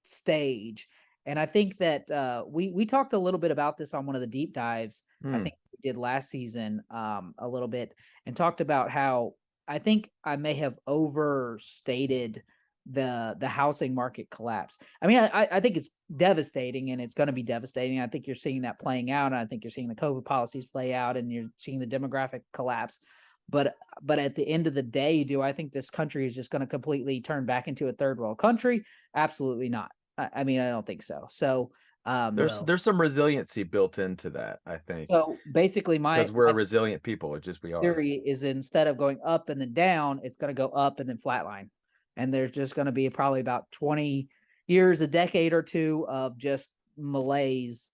stage. And I think that we talked a little bit about this on one of the deep dives. I think we did last season a little bit and talked about how I think I may have overstated the housing market collapse. I mean, I think it's devastating and it's going to be devastating. I think you're seeing that playing out. And I think you're seeing the COVID policies play out and you're seeing the demographic collapse. But at the end of the day, do I think this country is just going to completely turn back into a third world country? Absolutely not. I mean, I don't think so. So There's some resiliency built into that, I think. So basically, because we're a resilient people. It's just we are. Theory is instead of going up and then down, it's going to go up and then flatline. And there's just going to be probably about 20 years, a decade or two of just malaise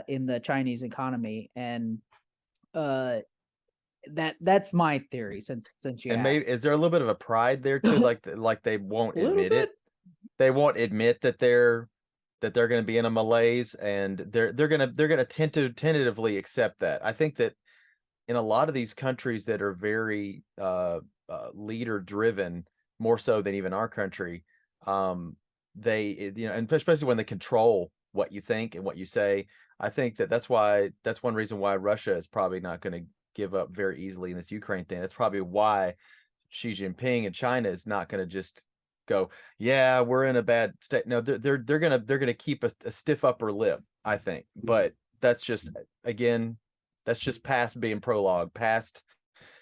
in the Chinese economy. And that's my theory since you and have. maybe is there a little bit of a pride there too, like they won't admit it. They won't admit that they're going to be in a malaise, and they're going to tentatively accept that. I think that in a lot of these countries that are very leader driven, more so than even our country, they and especially when they control what you think and what you say. I think that's one reason why Russia is probably not going to give up very easily in this Ukraine thing. That's probably why Xi Jinping and China is not going to just go, yeah, we're in a bad state. No, they're gonna keep a stiff upper lip, I think. But that's just past being prologue, past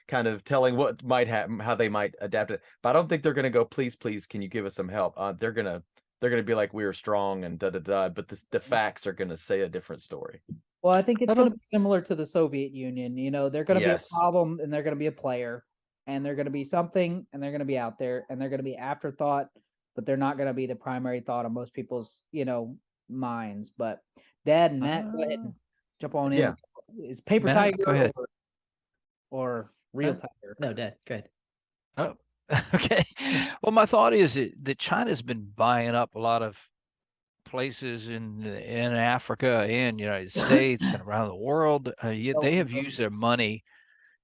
kind of telling what might happen, how they might adapt it. But I don't think they're gonna go, please, can you give us some help? They're gonna they're going to be like, we are strong and da da da, but the facts are going to say a different story. Well, I think it's I going to don't. be similar to the Soviet Union. You know, they're going to be a Yes. problem and they're going to be a player and they're going to be something and they're going to be out there and they're going to be afterthought, but they're not going to be the primary thought of most people's, minds. But Dad and Matt, go ahead and jump on in. Yeah. Is Paper Matt, Tiger go ahead. or Real Tiger? No, Dad, go ahead. Oh, okay. Well, my thought is that China's been buying up a lot of places in Africa and United States and around the world. Yet they have used their money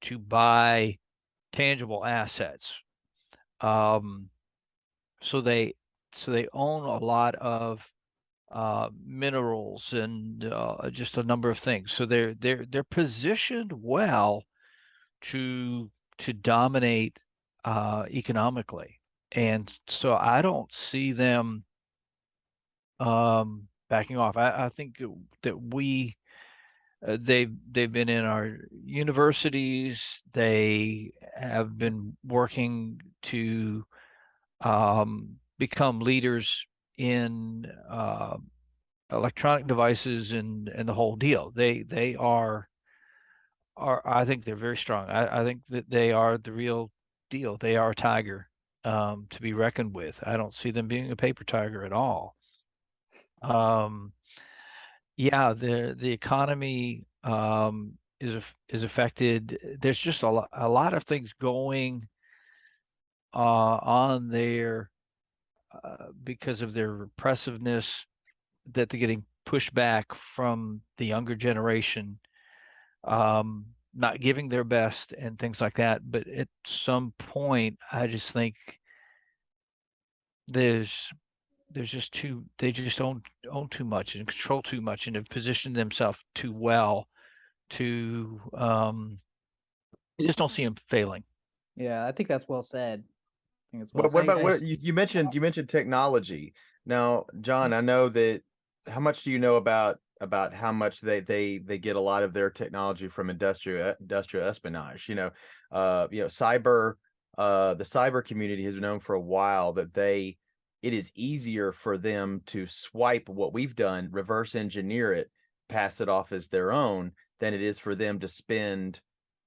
to buy tangible assets. So they own a lot of minerals and just a number of things. So they're positioned well to dominate economically, and so I don't see them backing off. I think that they've been in our universities. They have been working to become leaders in electronic devices and the whole deal. They are I think they're very strong. I think that they are the real deal. They are a tiger to be reckoned with. I don't see them being a paper tiger at all. Yeah, the economy is affected. There's just a lot of things going on there because of their repressiveness, that they're getting pushed back from the younger generation, not giving their best and things like that. But at some point, I just think there's just they just own too much and control too much and have positioned themselves too well to you just don't see them failing. Yeah, I think that's well said. I think it's well What said. about what you mentioned? You mentioned technology. Now, John, I know that. How much do you know about how much they get a lot of their technology from industrial espionage? Cyber. The cyber community has known for a while that it is easier for them to swipe what we've done, reverse engineer it, pass it off as their own, than it is for them to spend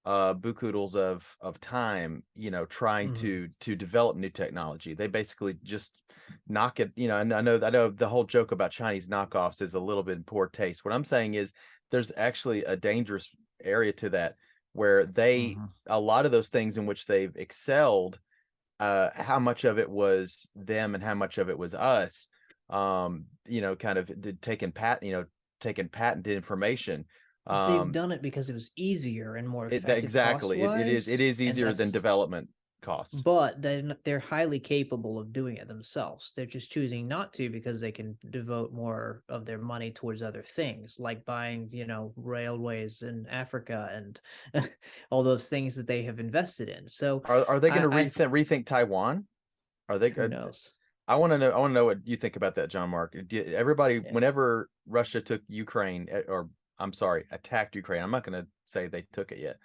bukudos of time, trying to develop new technology. They basically just knock it, and I know the whole joke about Chinese knockoffs is a little bit in poor taste. What I'm saying is there's actually a dangerous area to that, where a lot of those things in which they've excelled, how much of it was them and how much of it was us, kind of taking patented information. They've done it because it was easier and more effective Exactly. It is cost-wise, and easier than development costs. but they're highly capable of doing it themselves. They're just choosing not to because they can devote more of their money towards other things, like buying, railways in Africa and all those things that they have invested in. So Are they going to rethink Taiwan? Are they? Who knows? I want to know. I want to know what you think about that, John Mark. Everybody, whenever Russia took Ukraine, or I'm sorry, attacked Ukraine. I'm not going to say they took it yet.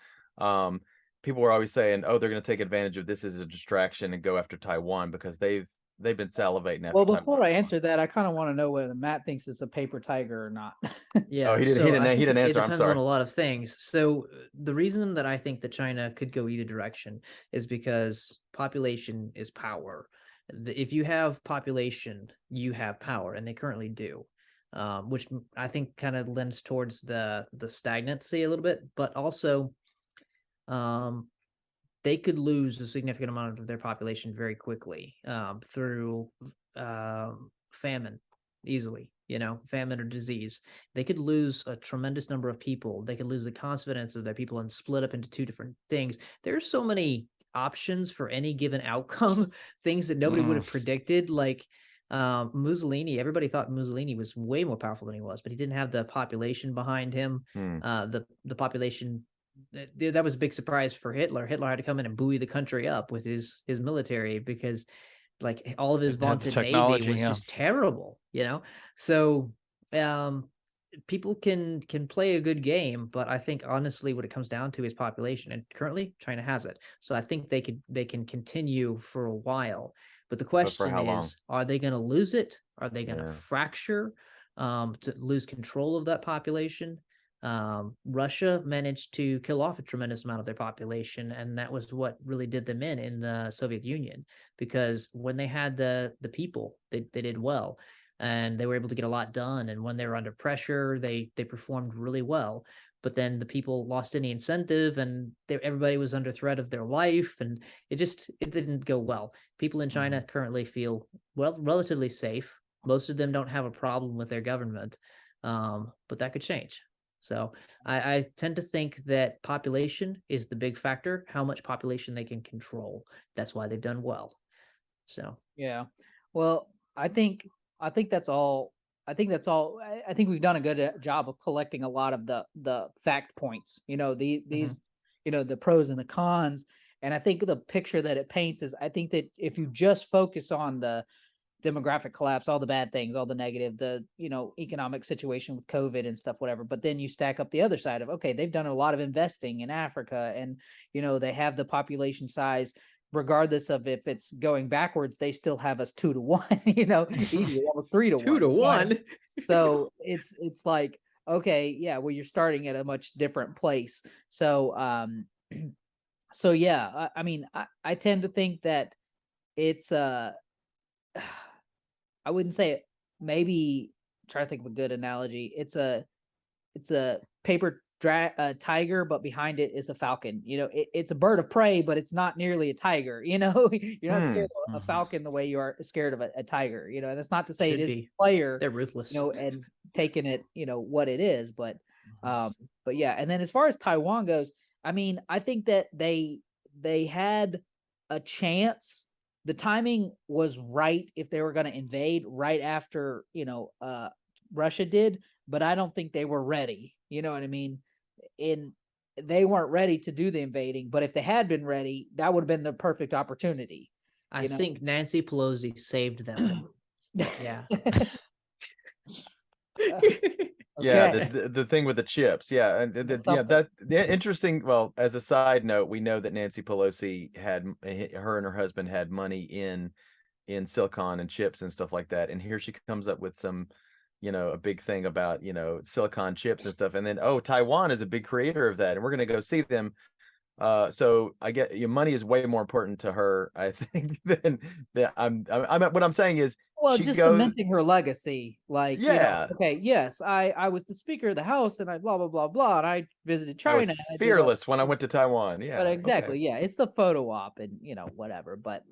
People were always saying, "Oh, they're going to take advantage of this as a distraction and go after Taiwan," because they've been salivating after. Well, before Taiwan. I answer that, I kind of want to know whether Matt thinks it's a paper tiger or not. Yeah. He didn't answer. It I'm depends sorry. on a lot of things. So the reason that I think that China could go either direction is because population is power. If you have population, you have power, and they currently do. Which I think kind of lends towards the stagnancy a little bit, but also they could lose a significant amount of their population very quickly through famine, easily, famine or disease. They could lose a tremendous number of people. They could lose the confidence of their people and split up into two different things. There's so many options for any given outcome, things that nobody would have predicted, like Mussolini. Everybody thought Mussolini was way more powerful than he was, but he didn't have the population behind him. The population, that was a big surprise for Hitler. Hitler had to come in and buoy the country up with his military, because like all of his vaunted navy was just terrible, so people can play a good game, but I think honestly what it comes down to is population, and currently China has it. So I think they can continue for a while. But the for question how long? is, are they going to lose it? Are they going to Yeah. fracture to lose control of that population? Russia managed to kill off a tremendous amount of their population, and that was what really did them in the Soviet Union, because when they had the people, they did well, and they were able to get a lot done. And when they were under pressure, they performed really well. But then the people lost any incentive, and everybody was under threat of their life, and it didn't go well. People in China currently feel relatively safe. Most of them don't have a problem with their government, but that could change. So I tend to think that population is the big factor, how much population they can control. That's why they've done well. So Yeah. Well, I think that's all. I think that's all. I think we've done a good job of collecting a lot of the fact points. These the pros and the cons. And I think the picture that it paints is, I think that if you just focus on the demographic collapse, all the bad things, all the negative, the economic situation with COVID and stuff, whatever, but then you stack up the other side of, okay, they've done a lot of investing in Africa, and they have the population size. Regardless of if it's going backwards, they still have us 2-1, easily, almost 3-1. 2-1. So it's like, okay, yeah, well, you're starting at a much different place. So so yeah, I mean, I tend to think that it's I wouldn't say it. Maybe try to think of a good analogy. It's a paper tiger, but behind it is a falcon. It's a bird of prey, but it's not nearly a tiger. You're not scared of a falcon the way you are scared of a tiger. And that's not to say it is a player. They're ruthless. And taking it, what it is, but yeah. And then as far as Taiwan goes, I mean, I think that they had a chance. The timing was right if they were going to invade right after, Russia did, but I don't think they were ready. You know what I mean? They weren't ready to do the invading, but if they had been ready, that would have been the perfect opportunity. I think Nancy Pelosi saved them. Yeah. Yeah, the thing with the chips, yeah, and the interesting. Well, as a side note, we know that Nancy Pelosi her and her husband had money in silicon and chips and stuff like that, and here she comes up with some, a big thing about silicon chips and stuff, and then Taiwan is a big creator of that, and we're gonna go see them. So I get your money is way more important to her, I think, than I'm what I'm saying is, well, just cementing her legacy. Like, okay, yes, I was the Speaker of the House, and I blah blah blah blah, and I visited China. I was fearless when I went to Taiwan. Yeah, but exactly, yeah, it's the photo op and whatever. But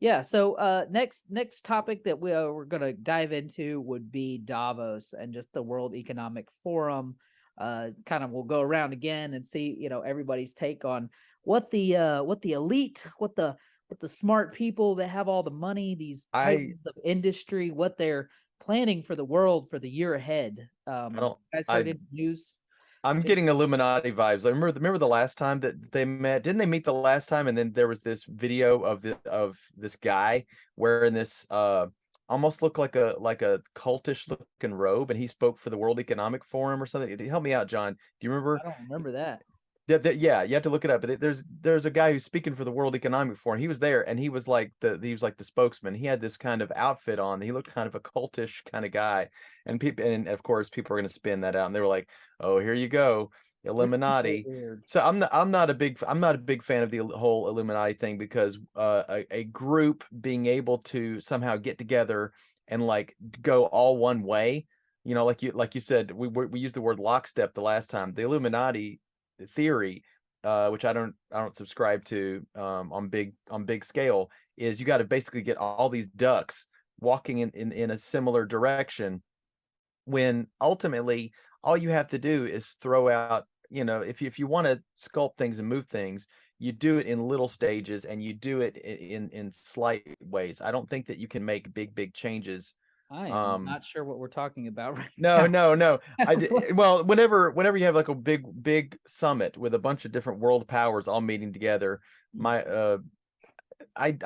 yeah. So next topic that we're gonna dive into would be Davos and just the World Economic Forum. Kind of we'll go around again and see everybody's take on what the elite, what the smart people that have all the money, these titans of industry, what they're planning for the world for the year ahead. You guys heard any news? I'm getting Illuminati vibes. I remember the last time that they met. Didn't they meet the last time? And then there was this video of this guy wearing this almost looked like a cultish looking robe, and he spoke for the World Economic Forum or something. Help me out, John. Do you remember? I don't remember that. Yeah, you have to look it up. But there's a guy who's speaking for the World Economic Forum. He was there, and he was like the spokesman. He had this kind of outfit on. He looked kind of a cultish kind of guy, and of course people are going to spin that out, and they were like, "Oh, here you go, Illuminati." So I'm not a big fan of the whole Illuminati thing, because a group being able to somehow get together and like go all one way, like you said, we used the word lockstep the last time. The Illuminati theory, which I don't subscribe to on big scale, is you got to basically get all these ducks walking in a similar direction, when ultimately all you have to do is throw out, if you want to sculpt things and move things, you do it in little stages, and you do it in slight ways. I don't think that you can make big changes. I am not sure what we're talking about right now. No. Well, whenever you have like a big summit with a bunch of different world powers all meeting together, I'm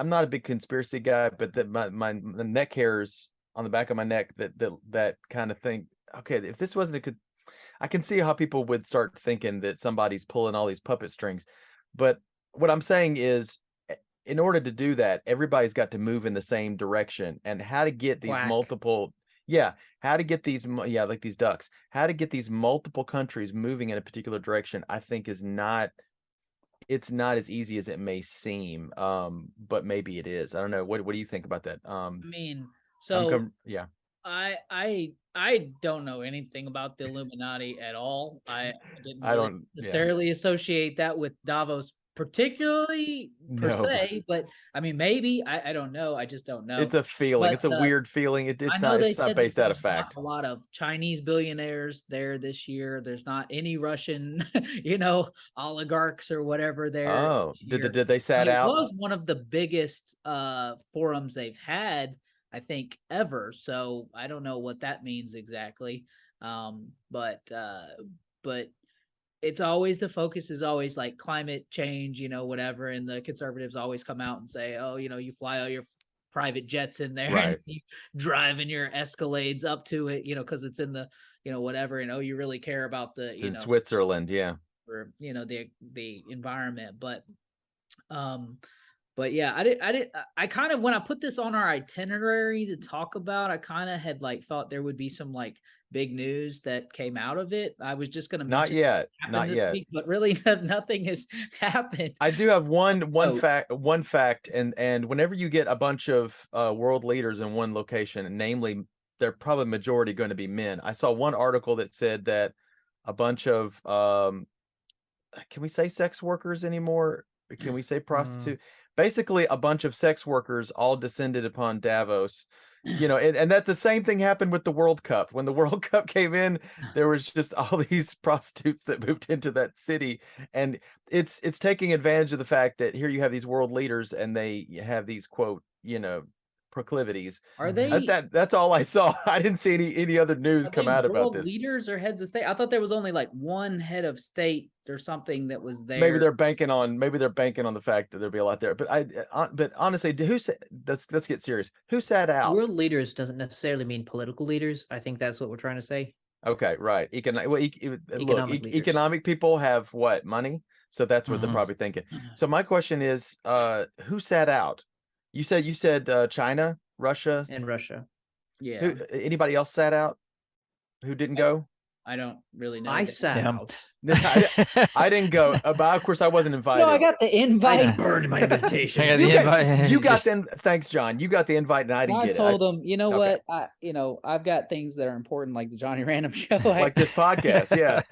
not a big conspiracy guy, but my neck hairs on the back of my neck that kind of thing okay, if this wasn't a good, I can see how people would start thinking that somebody's pulling all these puppet strings. But what I'm saying is, in order to do that, everybody's got to move in the same direction. And how to get these Quack. multiple, how to get these, like these ducks, how to get these multiple countries moving in a particular direction, I think is not, it's not as easy as it may seem. But maybe it is. I don't know. What do you think about that? I mean, so yeah. I don't know anything about the Illuminati at all. I didn't I really don't, necessarily associate that with Davos particularly per No, but- se, but I mean maybe I don't know. I just don't know. It's a feeling. But, it's a weird feeling. I It's know not. they It's not said that based out of there's not fact. a lot of Chinese billionaires there this year. There's not any Russian, oligarchs or whatever there. Oh, this year. did they sat It out? was one of the biggest forums they've had, I think, ever. So I don't know what that means exactly. But it's always, the focus is always like climate change, whatever. And the conservatives always come out and say, oh, you fly all your private jets in there, Right. and you drive in your Escalades up to it, because it's in the, whatever. And oh, you really care about the, It's in Switzerland, yeah. or the environment. But yeah, I kind of, when I put this on our itinerary to talk about, I kind of had like thought there would be some like big news that came out of it. I was just going to Not mention yet. happened Not this yet. week, but really nothing has happened. I do have one Oh. fact, and whenever you get a bunch of world leaders in one location, and namely, they're probably majority going to be men. I saw one article that said that a bunch of can we say sex workers anymore? Can we say prostitute? Basically, a bunch of sex workers all descended upon Davos. And that the same thing happened with the World Cup. When the World Cup came in, there was just all these prostitutes that moved into that city, and it's taking advantage of the fact that here you have these world leaders, and they have these quote, proclivities. Are they That's all I saw. I didn't see any other news come out about this. leaders or heads of state? I thought there was only like one head of state or something that was there. Maybe they're banking on the fact that there'll be a lot there. But but honestly, who said? Let's get serious. Who sat out? World leaders doesn't necessarily mean political leaders. I think that's what we're trying to say. Okay, right. Economic leaders. Economic people have what? Money. So that's what they're probably thinking. So my question is, who sat out? You said China, Russia, And Russia. Yeah. Anybody else sat out? Who didn't go? I don't really know. I sat Yeah. out. I didn't go. But of course, I wasn't invited. No, I got the invite. I burned my invitation. I got the invite. You got Just- the thanks, John. You got the invite, and I didn't I get told it. them, you know okay. what? I've got things that are important, like the Johnny Random Show. Like this podcast, yeah.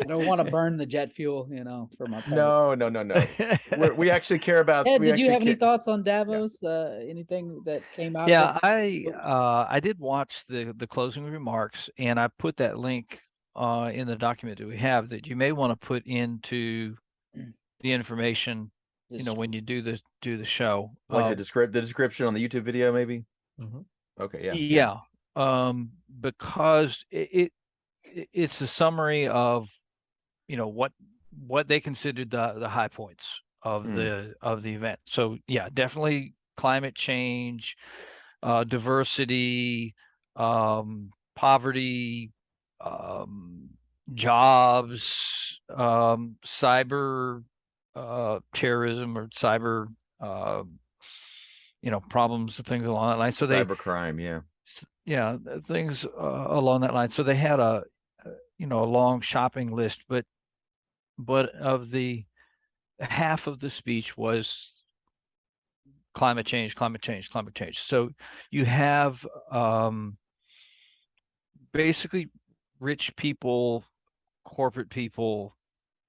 I don't want to burn the jet fuel, for my phone. No. We actually care about. Ed, we did you actually have any care- thoughts on Davos? Anything that came out? Yeah, of it? I did watch the closing remarks, and I put that link in the document that we have that you may want to put into the information, when you do the show. Like the description on the YouTube video, maybe. Okay, yeah. Yeah, because it's a summary of what they considered the high points of the event. So yeah, definitely climate change, diversity, poverty, jobs, cyber terrorism or cyber problems and things along that line. So Cybercrime, yeah, things along that line. So they had a long shopping list, but of the half of the speech was climate change. So you have basically rich people, corporate people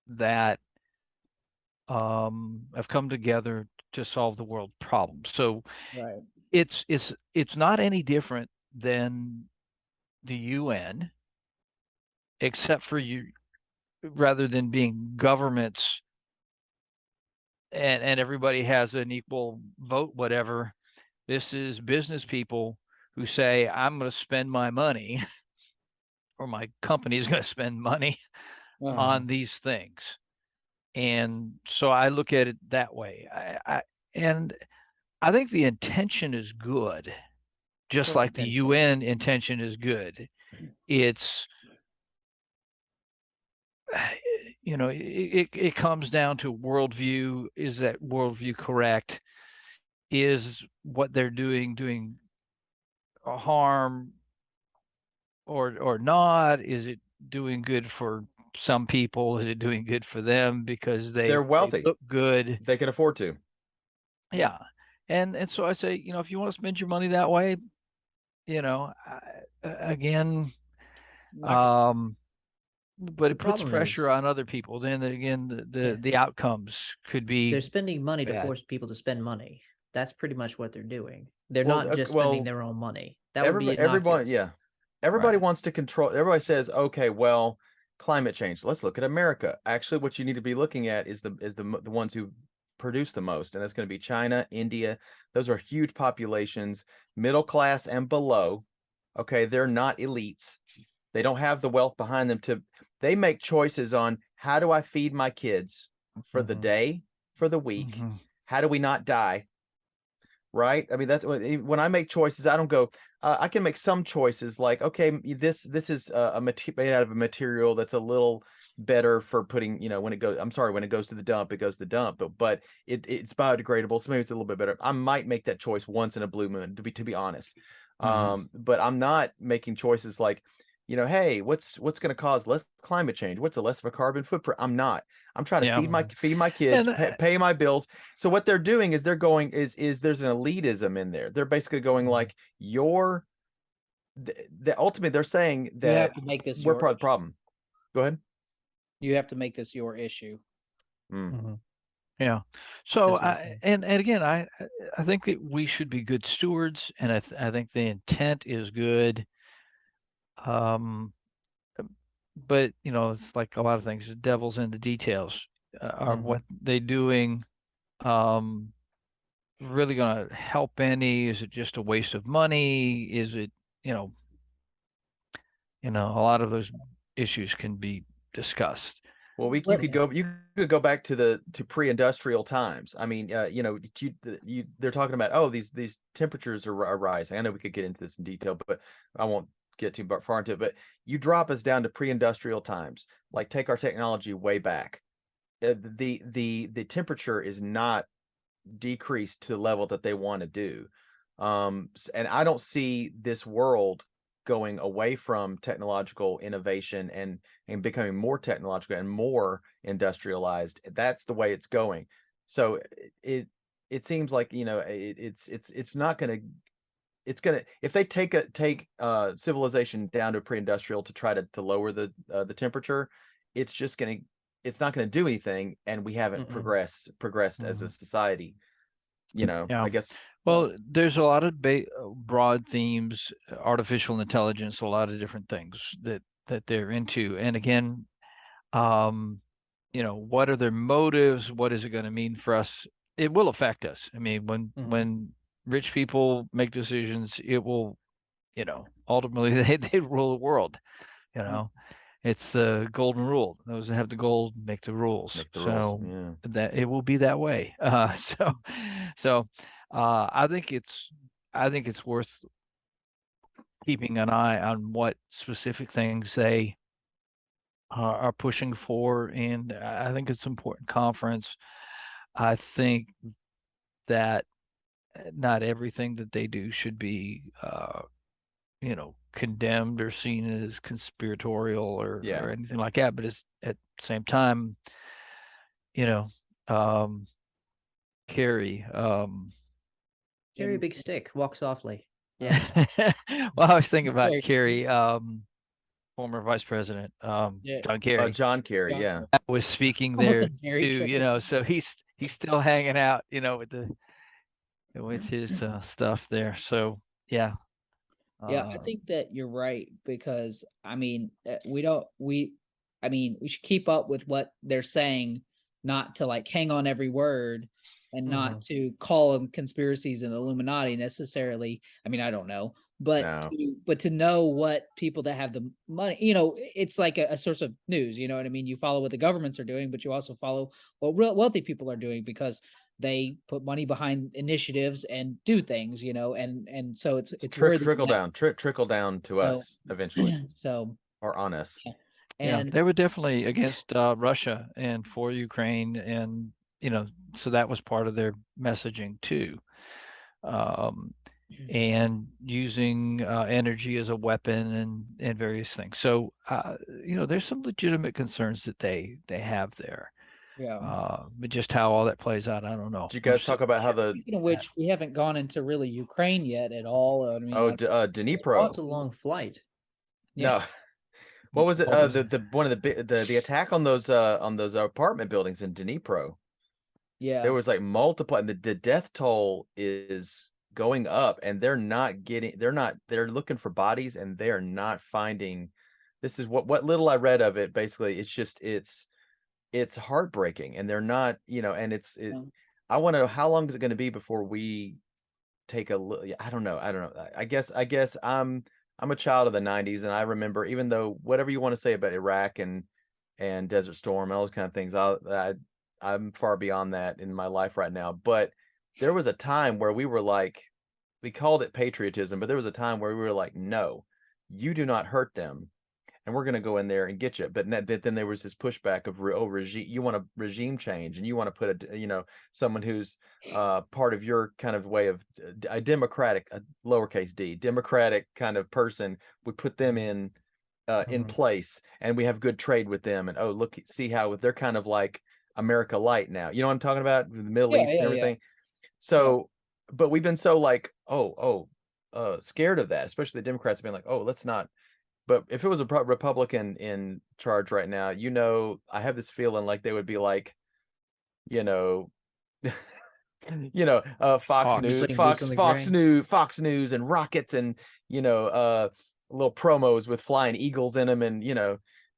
that have come together to solve the world problem. So Right. it's not any different than the UN, except for rather than being governments and everybody has an equal vote, whatever. This is business people who say, I'm going to spend my money or my company is going to spend money on these things. And so I look at it that way. And I think the intention is good, just like the UN intention is good. It's, it comes down to worldview. Is that worldview correct? Is what they're doing a harm or not? Is it doing good for some people? Is it doing good for them because they They're wealthy. look good? They can afford to. Yeah. And so I say, if you want to spend your money that way, again, but it puts pressure on other people. Then again, the outcomes could be they're spending money to bad. force people to spend money. That's pretty much what they're doing. They're not just spending their own money. That would be everyone. innocuous. Yeah, everybody Right. wants to control. Everybody says, okay, well, climate change. Let's look at America. Actually, what you need to be looking at is the ones who produce the most, and that's going to be China, India. Those are huge populations, middle class and below. Okay, they're not elites. They don't have the wealth behind them they make choices on how do I feed my kids for the day, for the week? How do we not die? Right? I mean, that's when I make choices, I don't go, I can make some choices like, okay, this is made out of a material that's a little better for putting, when it goes to the dump, it goes to the dump, but it's biodegradable, so maybe it's a little bit better. I might make that choice once in a blue moon, to be honest. But I'm not making choices like, hey, what's going to cause less climate change? What's a less of a carbon footprint? I'm not. I'm trying to feed my kids, pay my bills. So what they're doing is they're going is there's an elitism in there. They're basically going like ultimately they're saying that you have to make this we're part of the problem. Go ahead. You have to make this your issue. Yeah. So and again, I think that we should be good stewards, and I think the intent is good. But it's like a lot of things. The devil's in the details. Are what they doing really going to help any? Is it just a waste of money? Is it a lot of those issues can be discussed. Well, you could go back to pre-industrial times. I mean, they're talking about, these temperatures are rising. I know we could get into this in detail, but I won't get too far into it. But you drop us down to pre-industrial times, like take our technology way back. The temperature is not decreased to the level that they want to do. And I don't see this world going away from technological innovation and becoming more technological and more industrialized. That's the way it's going. So it seems like it's not going to. It's gonna, if they take civilization down to pre-industrial to try to lower the temperature, it's not gonna do anything, and we haven't progressed as a society. I guess. Well, there's a lot of broad themes, artificial intelligence, a lot of different things that they're into. And again, what are their motives? What is it going to mean for us? It will affect us. I mean, when rich people make decisions, it will, ultimately they rule the world. It's the golden rule. Those that have the gold make the rules. That it will be that way. So I think it's worth keeping an eye on what specific things they are pushing for, and I think it's an important conference. I think that not everything that they do should be condemned or seen as conspiratorial or anything like that, but it's at the same time, Carrie big stick, walk softly. Yeah. Well, I was thinking about Kerry, former vice president, John Kerry. John Kerry, yeah, was speaking there too, so he's still hanging out, with his stuff there. So yeah. I think that you're right, because I mean, we should keep up with what they're saying, not to like hang on every word and not to call them conspiracies and Illuminati necessarily. I mean, I don't know, but to know what people that have the money, it's like a source of news. You know what I mean? You follow what the governments are doing, but you also follow what real wealthy people are doing, because they put money behind initiatives and do things, and so it's worthy. Trickle down to us eventually, So or on us. Yeah, and they were definitely against Russia and for Ukraine, and so that was part of their messaging too. And using energy as a weapon and various things. So there's some legitimate concerns that they have there. But just how all that plays out, I don't know. Did you guys talk about how speaking of which, we haven't gone into really Ukraine yet at all. I mean, Dnipro? It's a long flight. Yeah. No. What was it? What was the one of the attack on those apartment buildings in Dnipro. Yeah. There was like multiple, and the death toll is going up, and they're looking for bodies, and they're not finding. This is what little I read of it. Basically, it's heartbreaking, and they're not, and I want to know, how long is it going to be before we take a look? I don't know. I guess I'm a child of the 90s, and I remember, even though whatever you want to say about Iraq and Desert Storm and all those kind of things, I'm far beyond that in my life right now. But there was a time where we called it patriotism, but there was a time where we were like, no, you do not hurt them, and we're going to go in there and get you. But then there was this pushback of, regime. You want a regime change, and you want to put someone who's part of your kind of way of a democratic, lowercase d, democratic kind of person. We put them in place, and we have good trade with them. And look, see how they're kind of like America light now. You know what I'm talking about? The Middle East and everything. So, but we've been so like, scared of that, especially the Democrats being like, let's not. But if it was a Republican in charge right now, I have this feeling like they would be like, Fox News and rockets, and little promos with flying eagles in them, and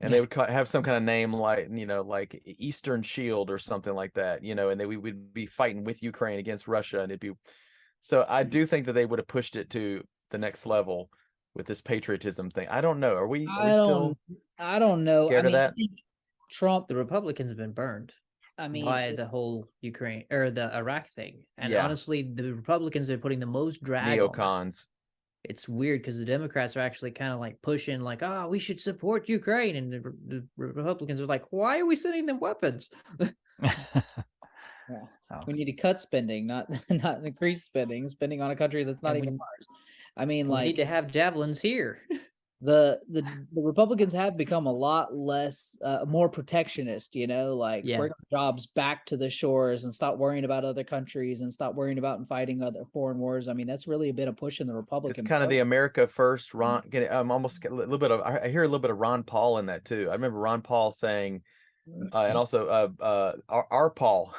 and they would have some kind of name like like Eastern Shield or something like that, and we would be fighting with Ukraine against Russia, and it'd be. So I do think that they would have pushed it to the next level with this patriotism thing. I don't know. Are we still? I don't know. Scared of that? I think Trump, the Republicans have been burned. By the whole Ukraine or the Iraq thing, and honestly, the Republicans are putting the most drag. Neocons. It's weird because the Democrats are actually kind of like pushing, like, we should support Ukraine, and the Republicans are like, why are we sending them weapons? We need to cut spending, not increase spending on a country that's not even ours. I mean, we need to have javelins here. The Republicans have become a lot less, more protectionist, bring jobs back to the shores and stop worrying about other countries and stop worrying about and fighting other foreign wars. I mean, that's really been a push in the Republican. It's kind of the America First. Almost a little bit of. I hear a little bit of Ron Paul in that too. I remember Ron Paul saying, and also our Paul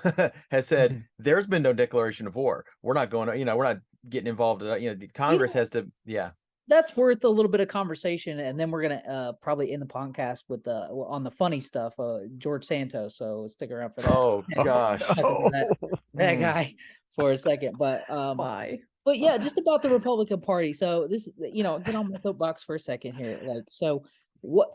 has said, there's been no declaration of war. We're not going to, we're not getting involved. The Congress has to. Yeah. That's worth a little bit of conversation, and then we're gonna probably end the podcast with on the funny stuff, George Santos. So stick around for that. Oh gosh, that guy for a second. But why? But yeah, just about the Republican Party. So this, get on my soapbox for a second here. So what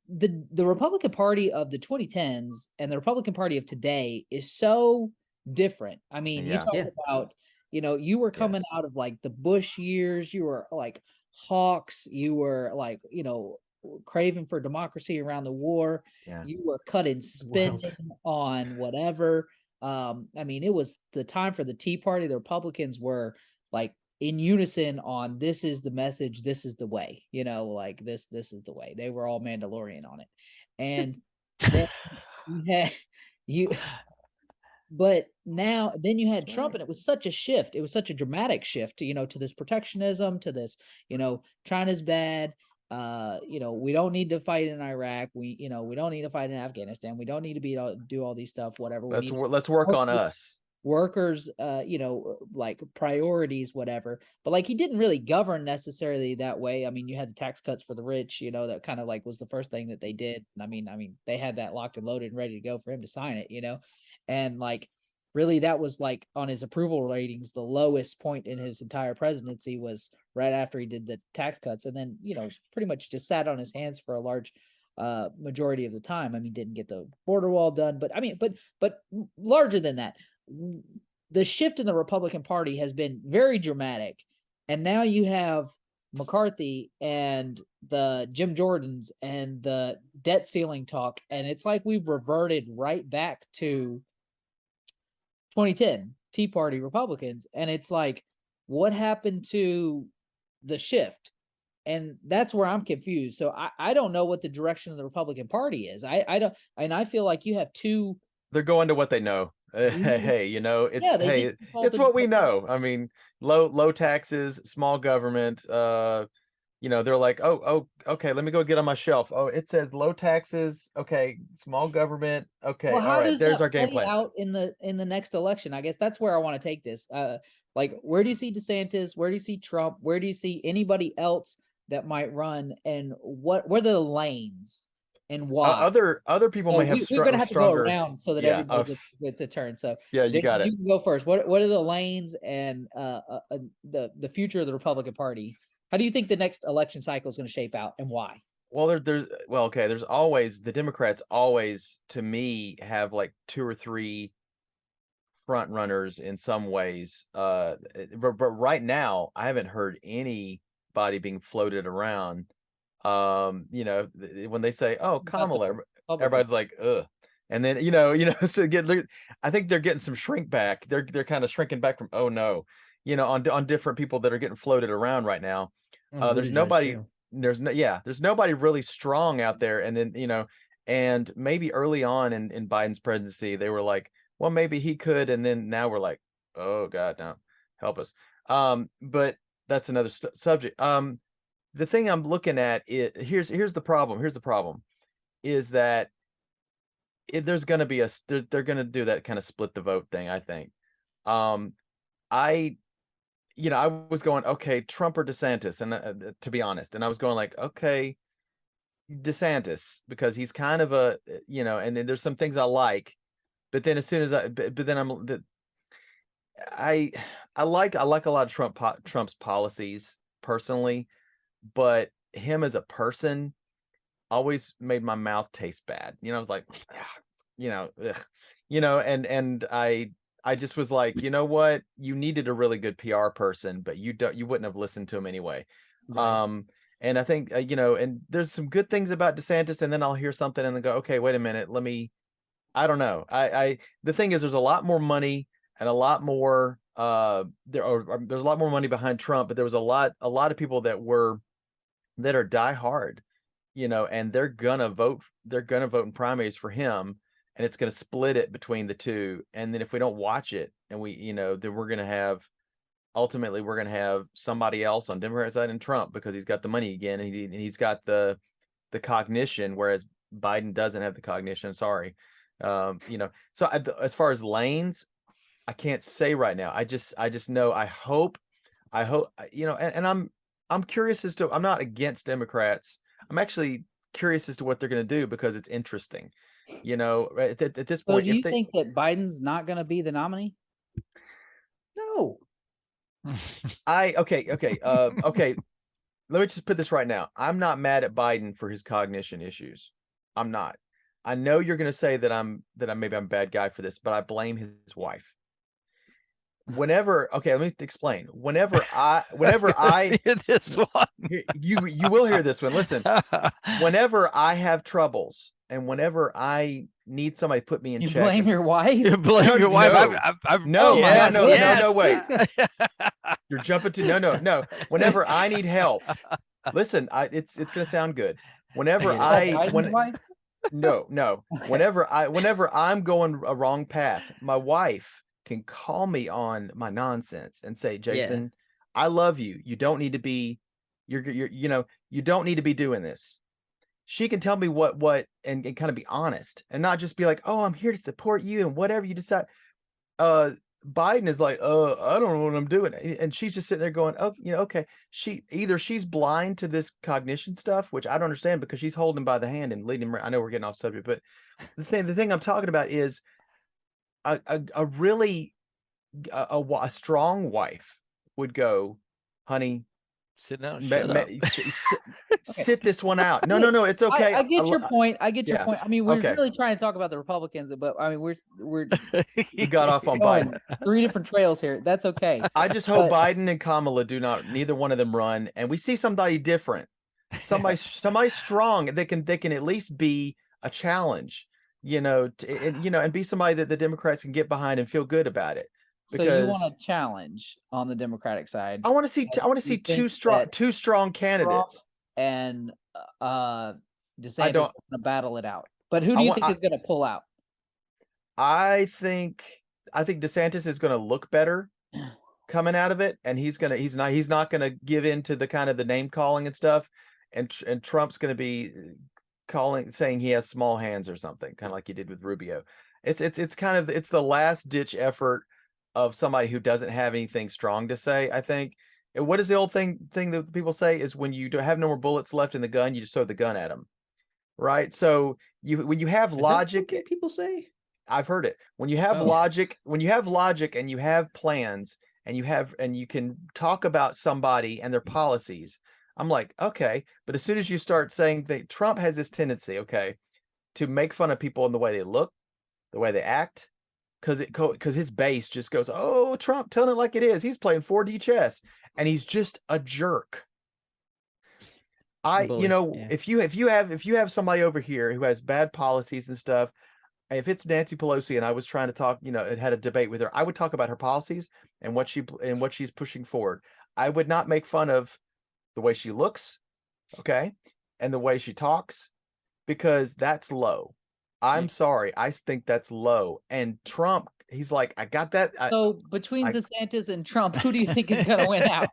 the Republican Party of the 2010s and the Republican Party of today is so different. I mean, you talk about. You were coming out of like the Bush years. You were like hawks. You were like, craving for democracy around the war. Yeah. You were cutting spending on whatever. I mean, it was the time for the Tea Party. The Republicans were like in unison on this is the message. This is the way, this is the way. They were all Mandalorian on it. And then but then you had Trump, and it was such a shift. It was such a dramatic shift, to this protectionism, to this, China's bad. We don't need to fight in Iraq. We don't need to fight in Afghanistan. We don't need to do all these stuff, whatever. Let's work on us. Workers, like priorities, whatever. But like he didn't really govern necessarily that way. I mean, you had the tax cuts for the rich, that kind of like was the first thing that they did. And I mean, they had that locked and loaded and ready to go for him to sign it, And like, really, that was like on his approval ratings, the lowest point in his entire presidency was right after he did the tax cuts. And then, pretty much just sat on his hands for a large majority of the time. I mean, didn't get the border wall done, but I mean, but larger than that, the shift in the Republican Party has been very dramatic. And now you have McCarthy and the Jim Jordans and the debt ceiling talk, and it's like we've reverted right back to 2010 Tea Party Republicans. And it's like, what happened to the shift? And that's where I'm confused. So I don't know what the direction of the Republican Party is. I don't, and I feel like you have two. They're going to what they know. Hey, you know, it's Yeah, they hey, just it's what we know. I mean, low taxes, small government. You know, they're like, oh, okay, let me go get on my shelf. Oh, it says low taxes. Okay, small government. Okay, Well, all how right. does There's that our game play plan. out in the next election? I guess that's where I want to take this. Like, where do you see DeSantis? Where do you see Trump? Where do you see anybody else that might run? And what are the lanes and why? Other people So may have we're gonna have to go stronger. around so that Yeah, everybody gets a turn. So yeah, you got it. You can go first. What are the lanes and the future of the Republican Party? How do you think the next election cycle is going to shape out, and why? Well, there's always the Democrats always, to me, have like 2 or 3 front runners in some ways. But right now, I haven't heard anybody being floated around. You know, when they say, "Oh, Kamala," everybody's like, "Ugh," and then so I think they're getting some shrink back. They're kind of shrinking back from, "Oh no," on different people that are getting floated around right now. There's nobody. There's nobody really strong out there. And then and maybe early on in Biden's presidency, they were like, well, maybe he could, and then now we're like, oh God, no, help us. But that's another subject. The thing I'm looking at here's the problem. Here's the problem, is that there's going to be they're going to do that kind of split the vote thing, I think. I was going, okay, Trump or DeSantis, and to be honest, and I was going like, okay, DeSantis, because he's kind of a, and then there's some things I like, but then as soon as I like a lot of Trump's policies personally, but him as a person always made my mouth taste bad. I was like, ugh. And I just was like, you know what? You needed a really good PR person, but you wouldn't have listened to him anyway. Right. And I think, and there's some good things about DeSantis, and then I'll hear something and then go, okay, wait a minute. I don't know. The thing is, there's a lot more money and a lot more, there's a lot more money behind Trump, but there was a lot of people that are diehard, and they're gonna vote in primaries for him. And it's going to split it between the two. And then if we don't watch it, and then we're going to have somebody else on Democrat side and Trump, because he's got the money again, and he's got the cognition, whereas Biden doesn't have the cognition. Sorry. So as far as lanes, I can't say right now. I just know, I hope, and I'm curious as to, I'm not against Democrats. I'm actually curious as to what they're going to do, because it's interesting. At this point. So do you think that Biden's not going to be the nominee? No. Okay. Let me just put this right now. I'm not mad at Biden for his cognition issues. I'm not. I know you're going to say that maybe I'm a bad guy for this, but I blame his wife. Okay, let me explain. Whenever I hear this one, you will hear this one. Listen, whenever I have troubles, and whenever I need somebody to put me in check. You blame your wife? You blame your wife? No, yes. Wait. You're jumping to no. Whenever I need help, listen, it's going to sound good. Whenever no. Whenever I'm going a wrong path, my wife can call me on my nonsense and say, Jason, I love you. You don't need to be, you don't need to be doing this. She can tell me what and kind of be honest, and not just be like, oh, I'm here to support you and whatever you decide. Biden is like, I don't know what I'm doing. And she's just sitting there going, oh, okay. She's blind to this cognition stuff, which I don't understand, because she's holding him by the hand and leading him. I know we're getting off subject, but the thing I'm talking about is a really strong wife would go, honey, Sit down and Ma- shut ma- up. sit this one out. No, it's okay. I get your point. I get your yeah. point. I mean, we're Okay. really trying to talk about the Republicans, but I mean, we're We got off on going Biden. 3 different trails here. That's okay. I just hope But- Biden and Kamala neither one of them run, and we see somebody different, somebody strong. They can at least be a challenge, and be somebody that the Democrats can get behind and feel good about it. So you want Because a challenge on the Democratic side? I want to see You two think that strong candidates. and I DeSantis don't. going to battle it out. But who do I you want- think is going to pull out? I think DeSantis is going to look better coming out of it, and he's not going to give in to the kind of the name calling and stuff, and Trump's going to be saying he has small hands or something, kind of like he did with Rubio. It's the last ditch effort of somebody who doesn't have anything strong to say. I think. What is the old thing that people say is when you don't have no more bullets left in the gun, you just throw the gun at them, right? So when you have Is that logic, something people say? I've heard it. When you have Oh. logic, and you have plans, and you can talk about somebody and their policies, I'm like, okay. But as soon as you start saying that Trump has this tendency, okay, to make fun of people in the way they look, the way they act, because his base just goes, oh, Trump, telling it like it is. He's playing 4D chess, and he's just a jerk. Bully, yeah. If you have somebody over here who has bad policies and stuff, if it's Nancy Pelosi and I was trying to talk, and had a debate with her, I would talk about her policies and what she's pushing forward. I would not make fun of the way she looks, okay, and the way she talks, because that's low. I'm sorry, I think that's low. And Trump, he's like, I got that. So between DeSantis and Trump, who do you think is going to win out?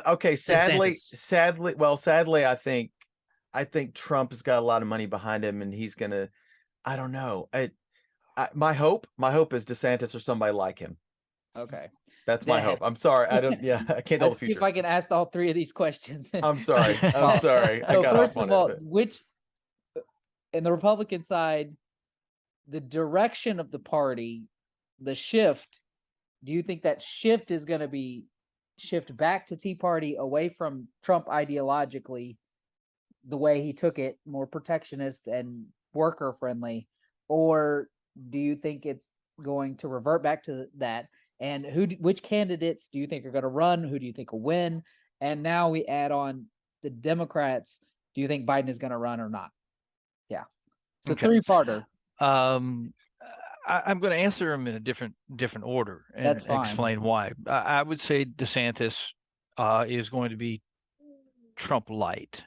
Okay, sadly, DeSantis. I think Trump has got a lot of money behind him, and he's gonna. I don't know. My hope is DeSantis or somebody like him. Okay. That's my hope. I'm sorry. I don't. Yeah, I can't tell the Let's see future. if I can ask all 3 of these questions. I'm sorry. I'm sorry. I So got first off on of all, it. which in the Republican side, the direction of the party, the shift, do you think that shift is going to be shift back to Tea Party, away from Trump ideologically, the way he took it, more protectionist and worker friendly, or do you think it's going to revert back to that? And which candidates do you think are going to run? Who do you think will win? And now we add on the Democrats. Do you think Biden is going to run or not? Yeah. So Okay. 3-parter. I'm going to answer them in a different order and That's fine. explain why. I would say DeSantis is going to be Trump light.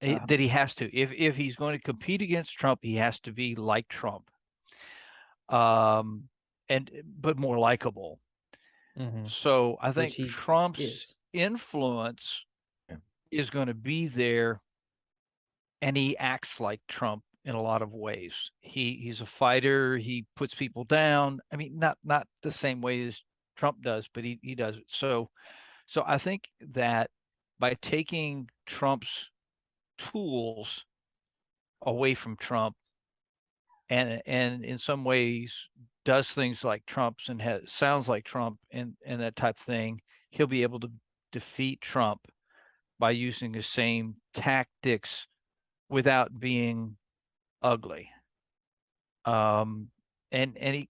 That he has to. If he's going to compete against Trump, he has to be like Trump. But more likable. Mhm. So I think Which he Trump's is. influence is going to be there, and he acts like Trump in a lot of ways. He's a fighter. He puts people down. I mean, not the same way as Trump does, but he does it. So I think that by taking Trump's tools away from Trump, and in some ways does things like Trump's and sounds like Trump and that type of thing, he'll be able to defeat Trump by using the same tactics without being ugly. And he,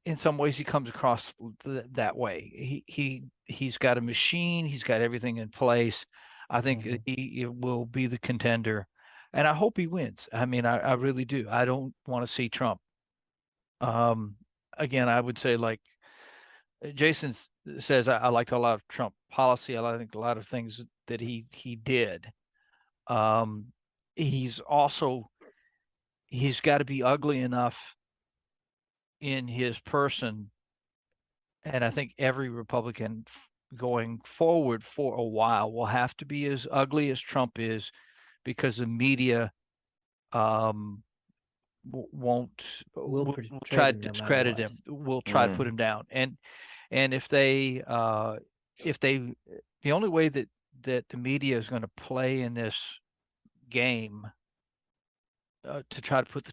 in some ways, he comes across that way. He's got a machine. He's got everything in place. I think he will be the contender, and I hope he wins. I mean, I really do. I don't want to see Trump. Again, I would say, like Jason says, I liked a lot of Trump policy. I think a lot of things that he did. He's got to be ugly enough in his person, and I think every Republican going forward for a while will have to be as ugly as Trump is, because the media will try to discredit him, will try to put him down, and if they the only way that the media is going to play in this game to try to put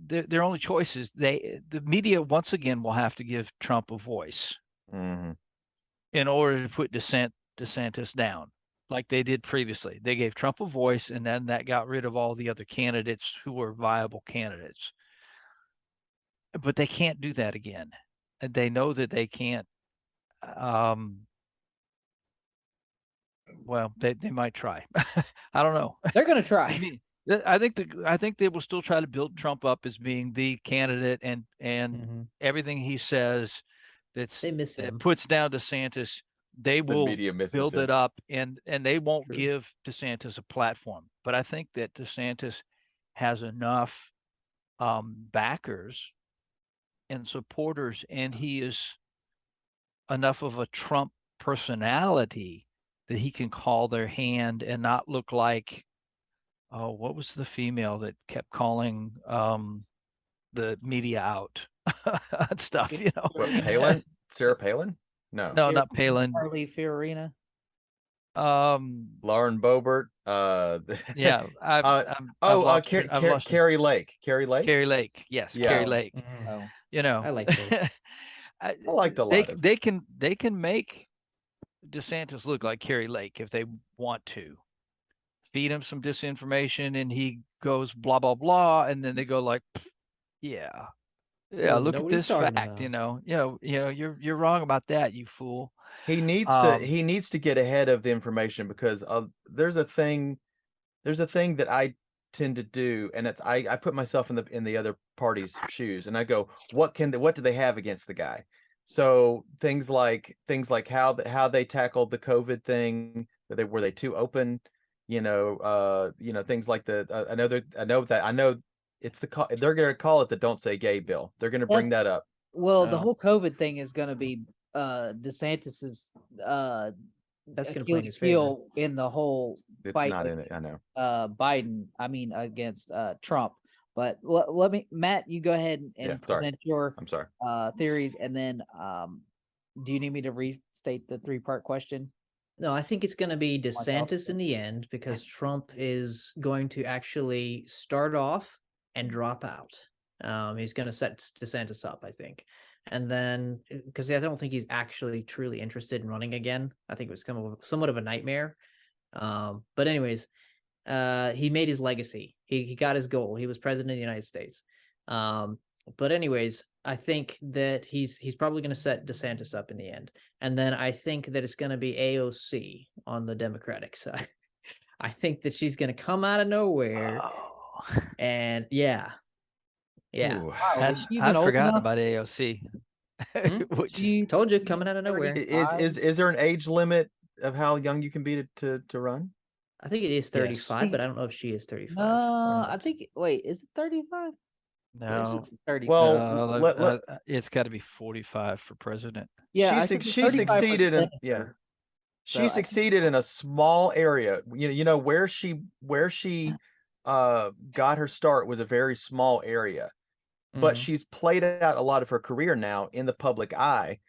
their only choice is the media once again will have to give Trump a voice in order to put DeSantis down, like they did previously. They gave Trump a voice, and then that got rid of all the other candidates who were viable candidates. But they can't do that again. And they know that they can't. Well, they might try. I don't know. They're going to try. I think they will still try to build Trump up as being the candidate, and everything he says they miss him. that puts down DeSantis, they will build it up, and they won't give DeSantis a platform. But I think that DeSantis has enough backers and supporters, and he is enough of a Trump personality that he can call their hand and not look like, oh, what was the female that kept calling the media out on stuff, you know? What, Palin? Sarah Palin? No, not Palin. Carly Fiorina. Lauren Boebert. Yeah. Carrie Lake. Carrie Lake. Carrie Lake. Yes, Yeah. Carrie Lake. Oh. You know, I like her. I liked a lot. They can make DeSantis look like Carrie Lake if they want to. Feed him some disinformation, and he goes blah blah blah, and then they go like, yeah, look at this fact, you know, you're wrong about that, you fool. He needs to get ahead of the information, because there's a thing that I tend to do, and it's I put myself in the other party's shoes, and I go, what do they have against the guy? So things like how they tackled the COVID thing, were they too open? Things like I know it's they're going to call it the "Don't Say Gay" bill. They're going to bring that up. Well, the whole COVID thing is going to be DeSantis's that's going to play in his favor in the whole fight. It's not in it. I know. Biden, against Trump. But let me, Matt, you go ahead and present your theories, and then do you need me to restate the 3-part question? No, I think it's going to be DeSantis in the end, because Trump is going to actually start off and drop out. He's going to set DeSantis up, I think. And then, because I don't think he's actually truly interested in running again. I think it was somewhat of a nightmare. But anyways, he made his legacy. He got his goal. He was president of the United States. But anyways, I think that he's probably going to set DeSantis up in the end. And then I think that it's going to be AOC on the Democratic side. I think that she's going to come out of nowhere. And yeah. Wow, I forgot about AOC. She told you, coming out of nowhere. Is there an age limit of how young you can be to run? I think it is 35, yes. But I don't know if she is 35. I think. Wait, is it 35? No, 35. Well, it's got to be 45 for president. Yeah, she succeeded in She succeeded in a small area. Where she got her start was a very small area, but she's played out a lot of her career now in the public eye.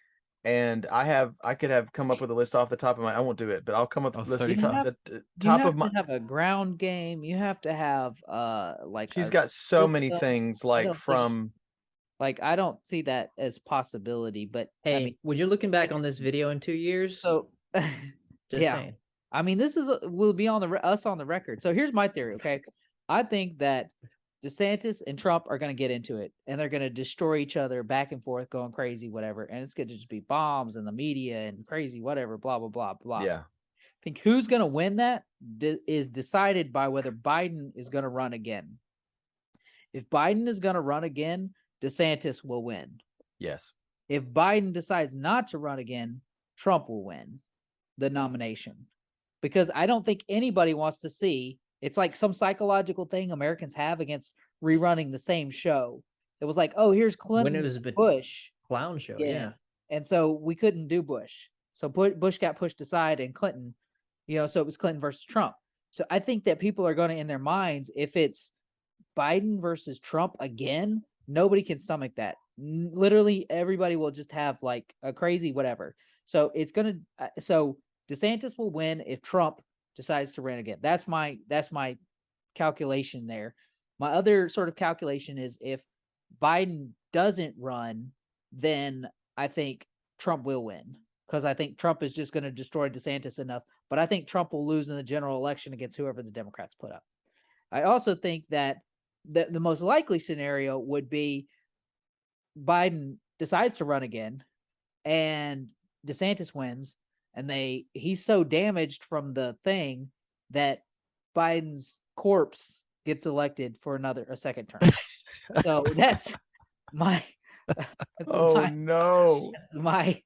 And I could have come up with a list off the top of I won't do it, but I'll come up with a list you have to have a ground game. You have to have she's got so many things I don't see that as possibility. But hey, when you're looking back on this video in 2 years, so saying. This will be on us on the record. So here's my theory. Okay, I think that DeSantis and Trump are going to get into it, and they're going to destroy each other back and forth, going crazy, whatever. And it's going to just be bombs and the media and crazy, whatever, blah, blah, blah, blah. Yeah. I think who's going to win that is decided by whether Biden is going to run again. If Biden is going to run again, DeSantis will win. Yes. If Biden decides not to run again, Trump will win the nomination. Because I don't think anybody wants to see. It's like some psychological thing Americans have against rerunning the same show. It was like, oh, here's Clinton, when it was Bush clown show, yeah. And so we couldn't do Bush. So Bush got pushed aside, and Clinton, so it was Clinton versus Trump. So I think that people are going to, in their minds, if it's Biden versus Trump again, nobody can stomach that. Literally, everybody will just have like a crazy whatever. So it's going to. So DeSantis will win if Trump decides to run again. That's my calculation there. My other sort of calculation is if Biden doesn't run, then I think Trump will win, because I think Trump is just going to destroy DeSantis enough. But I think Trump will lose in the general election against whoever the Democrats put up. I also think that the most likely scenario would be Biden decides to run again and DeSantis wins, and he's so damaged from the thing that Biden's corpse gets elected for a second term. So that's my no. that's my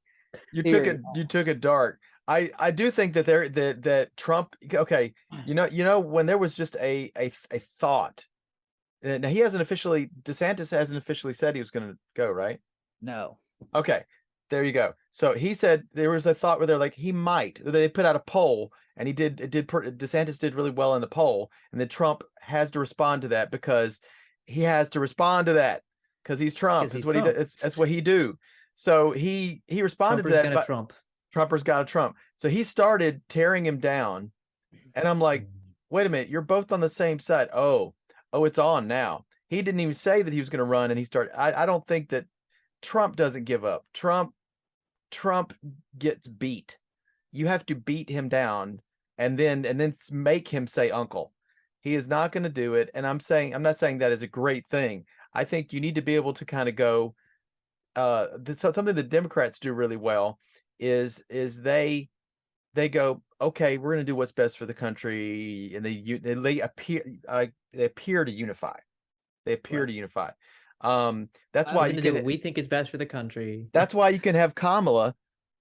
You theory. took it dark. I do think that that Trump, okay, you know when there was just a thought. Now DeSantis hasn't officially said he was going to go, right? No. Okay, there you go. So he said there was a thought where they're like, he might. They put out a poll, and DeSantis did really well in the poll, and then Trump has to respond to that because he has to respond to that because he's Trump. That's what he does. That's what he do. So he responded to that. But Trumper's got a Trump. So he started tearing him down, and I'm like, wait a minute, you're both on the same side. Oh, it's on now. He didn't even say that he was going to run, and he started. I don't think that Trump doesn't give up. Trump gets beat. You have to beat him down and then make him say uncle. He is not going to do it. And I'm not saying that is a great thing. I think you need to be able to kind of go, something the Democrats do really well is they go, okay, we're going to do what's best for the country. And they appear to unify. They appear to unify. That's why you do what we think is best for the country. That's why you can have Kamala,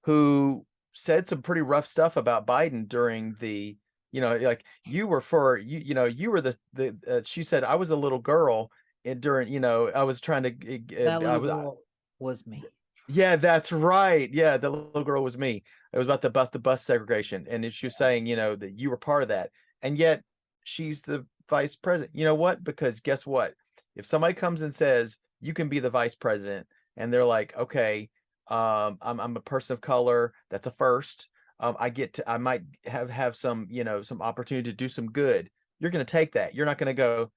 who said some pretty rough stuff about Biden during the, like you were she said I was a little girl and during, I was trying to that little girl was me. Yeah, that's right. Yeah, the little girl was me. It was about the bus segregation, and she was saying, that you were part of that, and yet she's the vice president. You know what? Because guess what? If somebody comes and says you can be the vice president, and they're like, okay, I'm a person of color, that's a first. I might have some, some opportunity to do some good. You're going to take that. You're not going to go,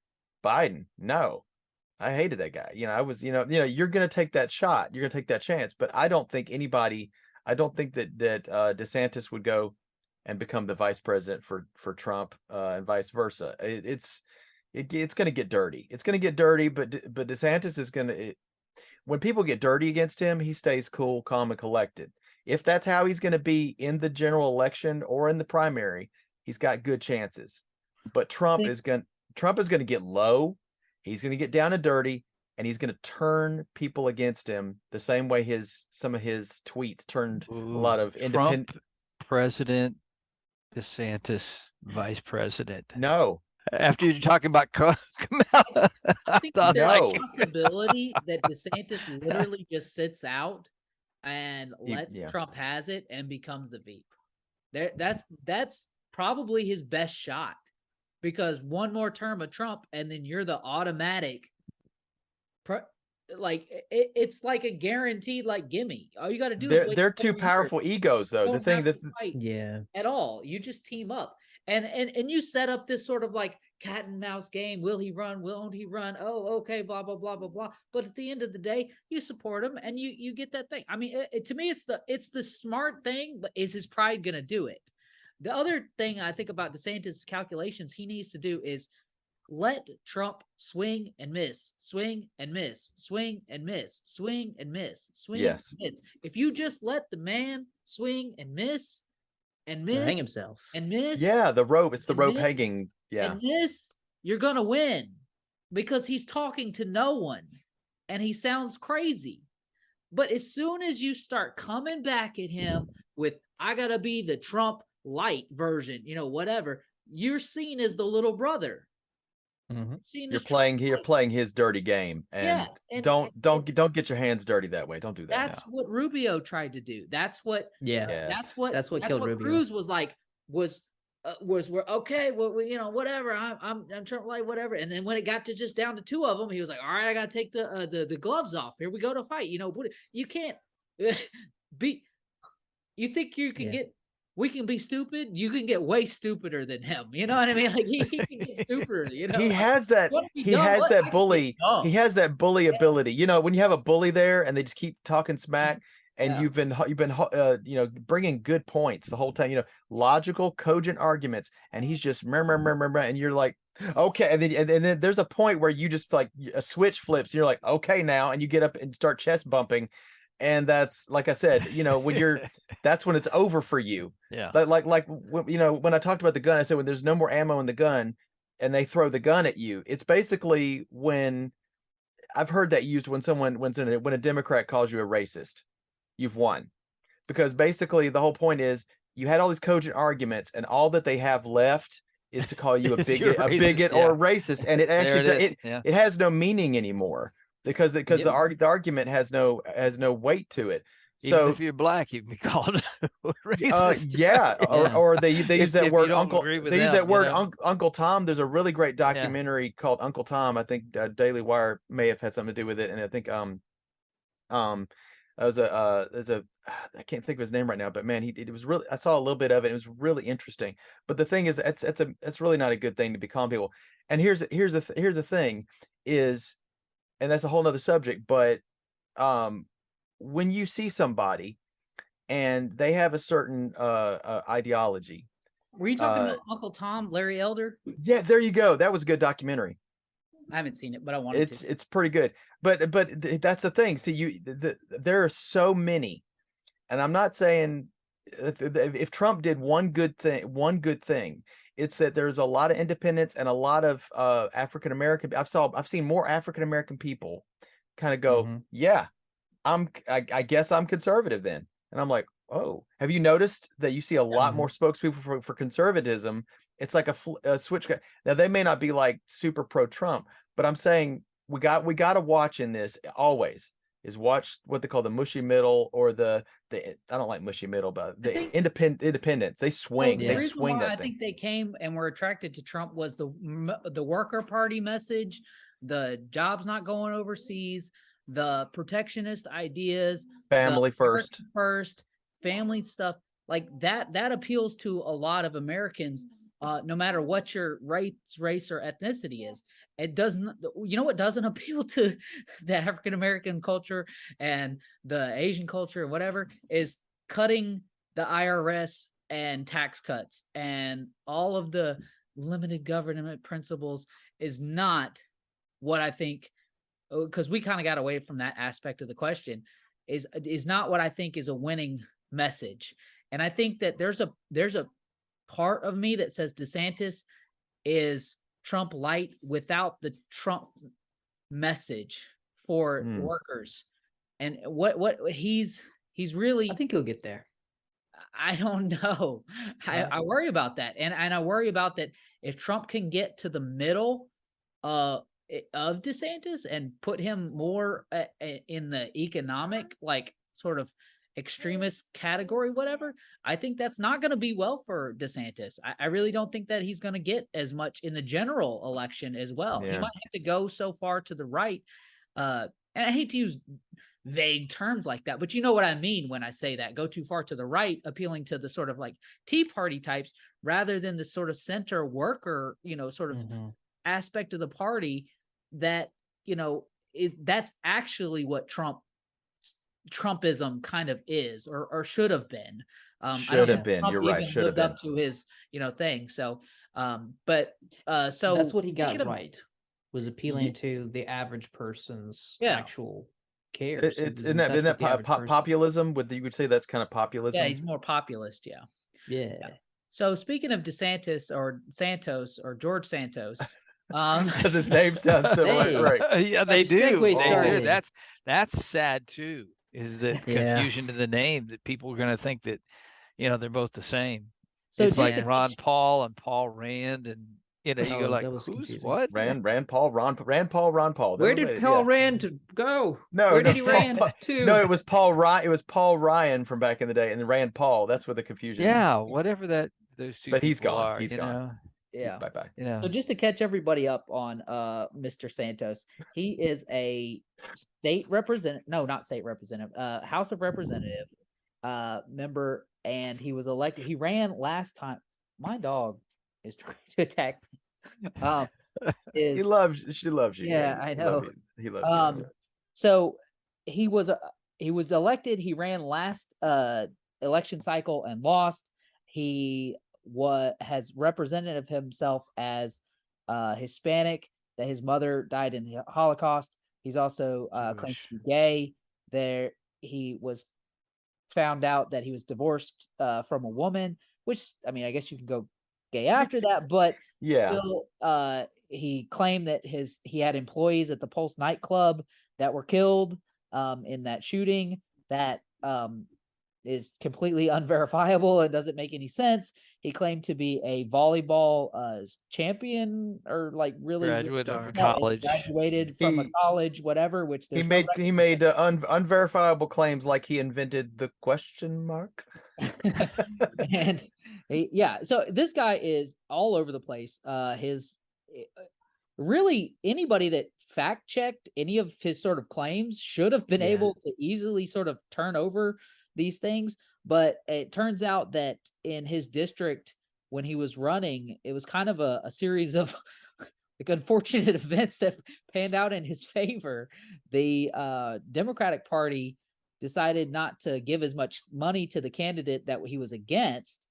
Biden. No, I hated that guy. You're going to take that shot. You're going to take that chance. But I don't think that DeSantis would go and become the vice president for Trump, and vice versa. It's going to get dirty. It's going to get dirty, but DeSantis is going to, when people get dirty against him, he stays cool, calm, and collected. If that's how he's going to be in the general election or in the primary, he's got good chances. But Trump is going to get low. He's going to get down and dirty, and he's going to turn people against him the same way some of his tweets turned a lot of independent. Trump president, DeSantis vice president. No. After you're talking about Kamala, I think there's a possibility that DeSantis literally just sits out and lets Trump has it and becomes the VP. That's probably his best shot, because one more term of Trump and then you're the automatic. It's like a guaranteed gimme. All you got to do is they're two powerful egos, though. The thing that at all, you just team up. And you set up this sort of cat and mouse game. Will he run? Won't he run? Oh, okay, blah, blah, blah, blah, blah. But at the end of the day, you support him and you get that thing. I mean, to me, it's the smart thing, but is his pride going to do it? The other thing I think about DeSantis' calculations he needs to do is let Trump swing and miss, swing and miss, swing and miss, swing and miss, swing and miss. If you just let the man swing and miss, hang himself and miss, the rope, it's the rope hanging, and miss, you're gonna win, because he's talking to no one and he sounds crazy. But as soon as you start coming back at him with I gotta be the Trump light version, whatever, you're seen as the little brother. Mm-hmm. You're playing his dirty game, and don't get your hands dirty that way. Don't do that. That's what Rubio tried to do. That's what that's what killed Rubio. Cruz was we're okay, well, whatever, I'm Trump light, whatever. And then when it got to just down to two of them, he was like, all right, I gotta take the gloves off, here we go to fight. You can't be, you think you can get we can be stupid. You can get way stupider than him. You know what I mean? Like he can get stupider. You know, He like, has that. you wanna be He dumb? has What? I that can get bully. dumb. He has that bully ability. You know, when you have a bully there and they just keep talking smack, and Yeah. you've been bringing good points the whole time. You know, logical, cogent arguments, and he's just and you're like, okay, and then there's a point where you just like a switch flips. And you're like, okay, now, and you get up and start chest bumping, and that's like I said, when that's when it's over for you. Yeah. Like when I talked about the gun, I said when there's no more ammo in the gun and they throw the gun at you, it's basically when I've heard that used when when a Democrat calls you a racist, you've won. Because basically the whole point is you had all these cogent arguments and all that they have left is to call you a bigot, or a racist, and it actually it has no meaning anymore because the argument has no weight to it. So even if you're black, you can be called racist. Or they use that word uncle. They use that word Uncle Tom. There's a really great documentary called Uncle Tom. I think Daily Wire may have had something to do with it, and I think there's I can't think of his name right now, but man, it was really, I saw a little bit of it. It was really interesting. But the thing is, it's really not a good thing to be calling people. And here's the thing is, and that's a whole nother subject, but when you see somebody and they have a certain ideology. Were you talking about Uncle Tom, Larry Elder? Yeah, there you go. That was a good documentary. I haven't seen it, but I wanted to. It's pretty good. But that's the thing. See, there are so many, and I'm not saying if Trump did one good thing, it's that there's a lot of independents and a lot of African American. I've seen more African American people kind of go, yeah, I guess I'm conservative then. And I'm like, oh, have you noticed that you see a lot more spokespeople for conservatism? It's like a switch. Now they may not be like super pro Trump, but I'm saying we got to watch in this always is watch what they call the mushy middle or the I don't like mushy middle, but the independents. They swing. Well, they the reason swing why that I thing. think they came and were attracted to Trump was the worker party message, the jobs not going overseas, the protectionist ideas, family first, family stuff like that. That appeals to a lot of Americans, no matter what your race or ethnicity is. It doesn't. You know what doesn't appeal to the African American culture and the Asian culture, or whatever, is cutting the IRS and tax cuts and all of the limited government principles is not what I think. Because we kind of got away from that aspect of the question, is not what I think is a winning message. And I think that there's a part of me that says DeSantis is Trump light without the Trump message for workers. And what he's really, I think he'll get there. I don't know. I worry about that. And I worry about that if Trump can get to the middle of DeSantis and put him more in the economic, like sort of extremist category, whatever, I think that's not going to be well for DeSantis. I really don't think that he's going to get as much in the general election as well. He might have to go so far to the right. And I hate to use vague terms like that, but you know what I mean when I say that, go too far to the right, appealing to the sort of like Tea Party types rather than the sort of center worker, sort of aspect of the party that, that's actually what Trumpism kind of is or should have been. Should have been. Trump You're right. Should have been up to his, thing. So, so that's what he got right, was appealing to the average person's actual care. Isn't that populism? You would say that's kind of populism? Yeah, he's more populist. Yeah. So speaking of DeSantis or Santos or George Santos, because his name sounds similar, right? Yeah, they do. They do. That's sad too. Is the confusion to the name that people are going to think that they're both the same. So it's like Ron Paul and Paul Rand, and you go like, who's confusing. What? Rand Paul, Ron Paul. Where did Paul Rand go? No, where did he Rand to? No, it was Paul Ryan. It was Paul Ryan from back in the day, and Rand Paul. That's where the confusion. Yeah, whatever those two. But he's gone. Are, he's gone. Yeah. Bye-bye. So just to catch everybody up on Mr. Santos, he is a House of Representative member and he was elected. He ran last time. My dog is trying to attack me. She loves you. Yeah, man. I know. He loves you. So he was elected. He ran last election cycle and lost. He has represented of himself as Hispanic, that his mother died in the Holocaust. He's also claims to be gay. There, he was found out that he was divorced from a woman, which, I mean, I guess you can go gay after that, but still, he claimed that he had employees at the Pulse nightclub that were killed in that shooting. That is completely unverifiable and doesn't make any sense. He claimed to be a volleyball champion, or like really graduated from college. Graduated from a college, whatever. Which he made unverifiable claims, like he invented the question mark. And so this guy is all over the place. Really, anybody that fact checked any of his sort of claims should have been able to easily sort of turn over these things. But it turns out that in his district, when he was running, it was kind of a series of like unfortunate events that panned out in his favor. The Democratic Party decided not to give as much money to the candidate that he was against,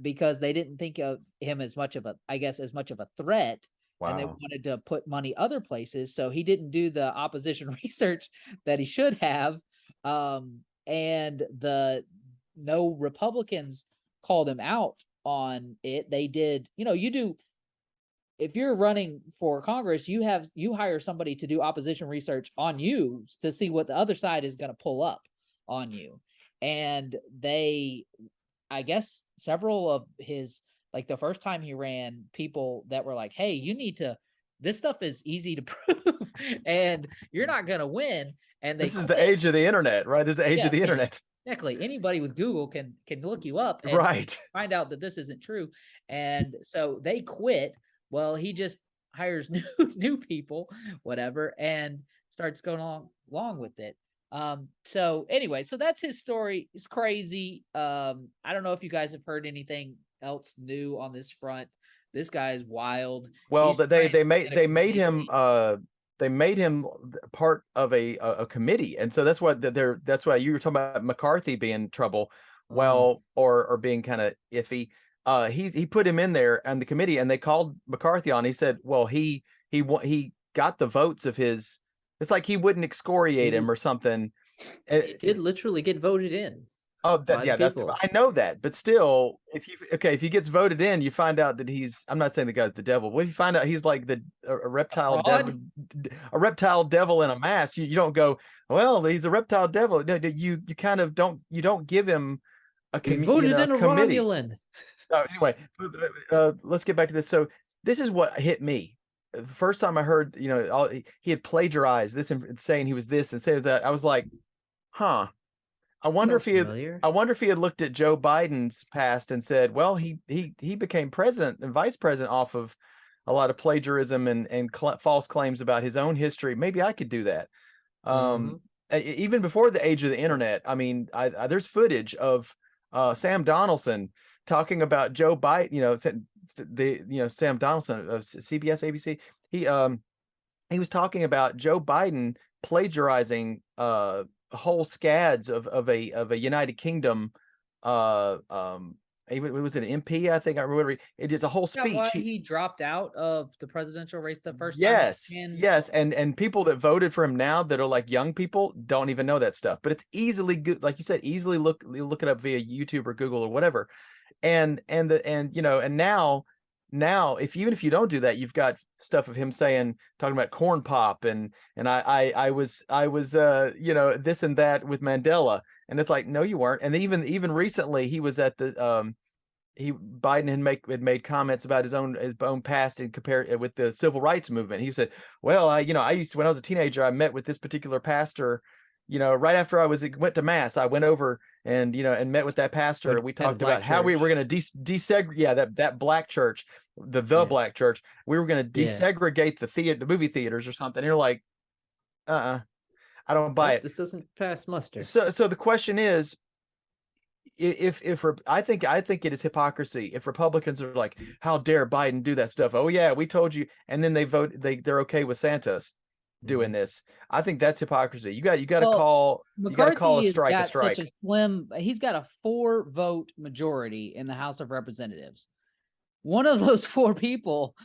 because they didn't think of him as much of a threat. Wow. And they wanted to put money other places. So he didn't do the opposition research that he should have. And no Republicans called him out on it. They did, if you're running for Congress, you hire somebody to do opposition research on you to see what the other side is going to pull up on you. And I guess several of his, like the first time he ran, people that were like, hey, this stuff is easy to prove and you're not going to win. And this is the age of the internet, right? This is the age of the internet. Exactly. Anybody with Google can look you up and find out that this isn't true. And so they quit. Well, he just hires new people, whatever, and starts going along with it. So anyway, so that's his story. It's crazy. I don't know if you guys have heard anything else new on this front. This guy is wild. Well, they made him part of a committee, and so that's why you were talking about McCarthy being in trouble. Well, or being kind of iffy. He put him in there on the committee, and they called McCarthy on. He said, well, he got the votes of his. It's like he wouldn't excoriate him or something. It did literally get voted in. Oh, I know that, but still, if he gets voted in, you find out that I'm not saying the guy's the devil. What if you find out he's like a reptile devil in a mask? You don't go, well, he's a reptile devil. No, you kind of don't. You don't give him a committee. Voted in a Romulan. Anyway, let's get back to this. So this is what hit me. The first time I heard, he had plagiarized this and saying he was this and saying that, I was like, huh. I wonder if he had looked at Joe Biden's past and said, well, he became president and vice president off of a lot of plagiarism and false claims about his own history. Maybe I could do that. Even before the age of the internet, I mean, there's footage of Sam Donaldson talking about Joe Biden. Sam Donaldson of CBS, ABC. He was talking about Joe Biden plagiarizing whole scads of a United Kingdom. It was an MP, I think. I remember it is a whole speech. Why he dropped out of the presidential race the first time. Yes, and people that voted for him now that are like young people don't even know that stuff. But it's easily good, like you said, easily look it up via YouTube or Google or whatever. And now if you don't do that, you've got stuff of him talking about corn pop and I was this and that with Mandela, and it's like, no, you weren't. And even recently he was at the Biden had made comments about his own past and compare it with the civil rights movement. He said, well, when I was a teenager, I met with this particular pastor. Right after I went to mass, I went over and met with that pastor. We talked about how we were going to desegregate. Yeah, that black church, the black church. We were going to desegregate the movie theaters or something. And you're like, I don't buy it. This doesn't pass muster. So the question is, I think it is hypocrisy if Republicans are like, how dare Biden do that stuff? Oh yeah, we told you, and then they're okay with Santos doing this. I think that's hypocrisy. You got to Well, call McCarthy a has strike a got strike. such a slim. He's got a 4-vote majority in the House of Representatives. One of those 4 people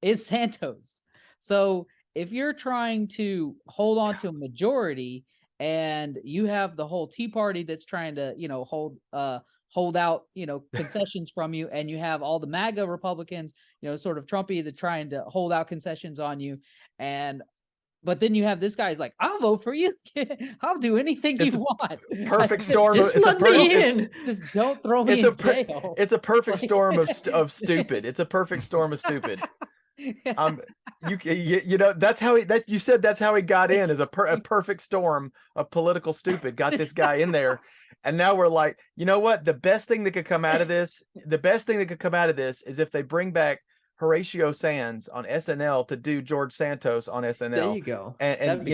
is Santos. So if you're trying to hold on to a majority, and you have the whole Tea Party that's trying to, hold out, concessions from you, and you have all the MAGA Republicans, sort of Trumpy, that trying to hold out concessions on you, but then you have this guy's like, I'll vote for you. I'll do anything you want. Perfect storm. Just let me in. Just don't throw me in jail. It's a perfect storm of stupid. It's a perfect storm of stupid. That's how you said that's how he got in, as a perfect storm of political stupid got this guy in there. And now we're like, you know what? The best thing that could come out of this is if they bring back Horatio Sands on SNL to do George Santos on SNL. There you go. And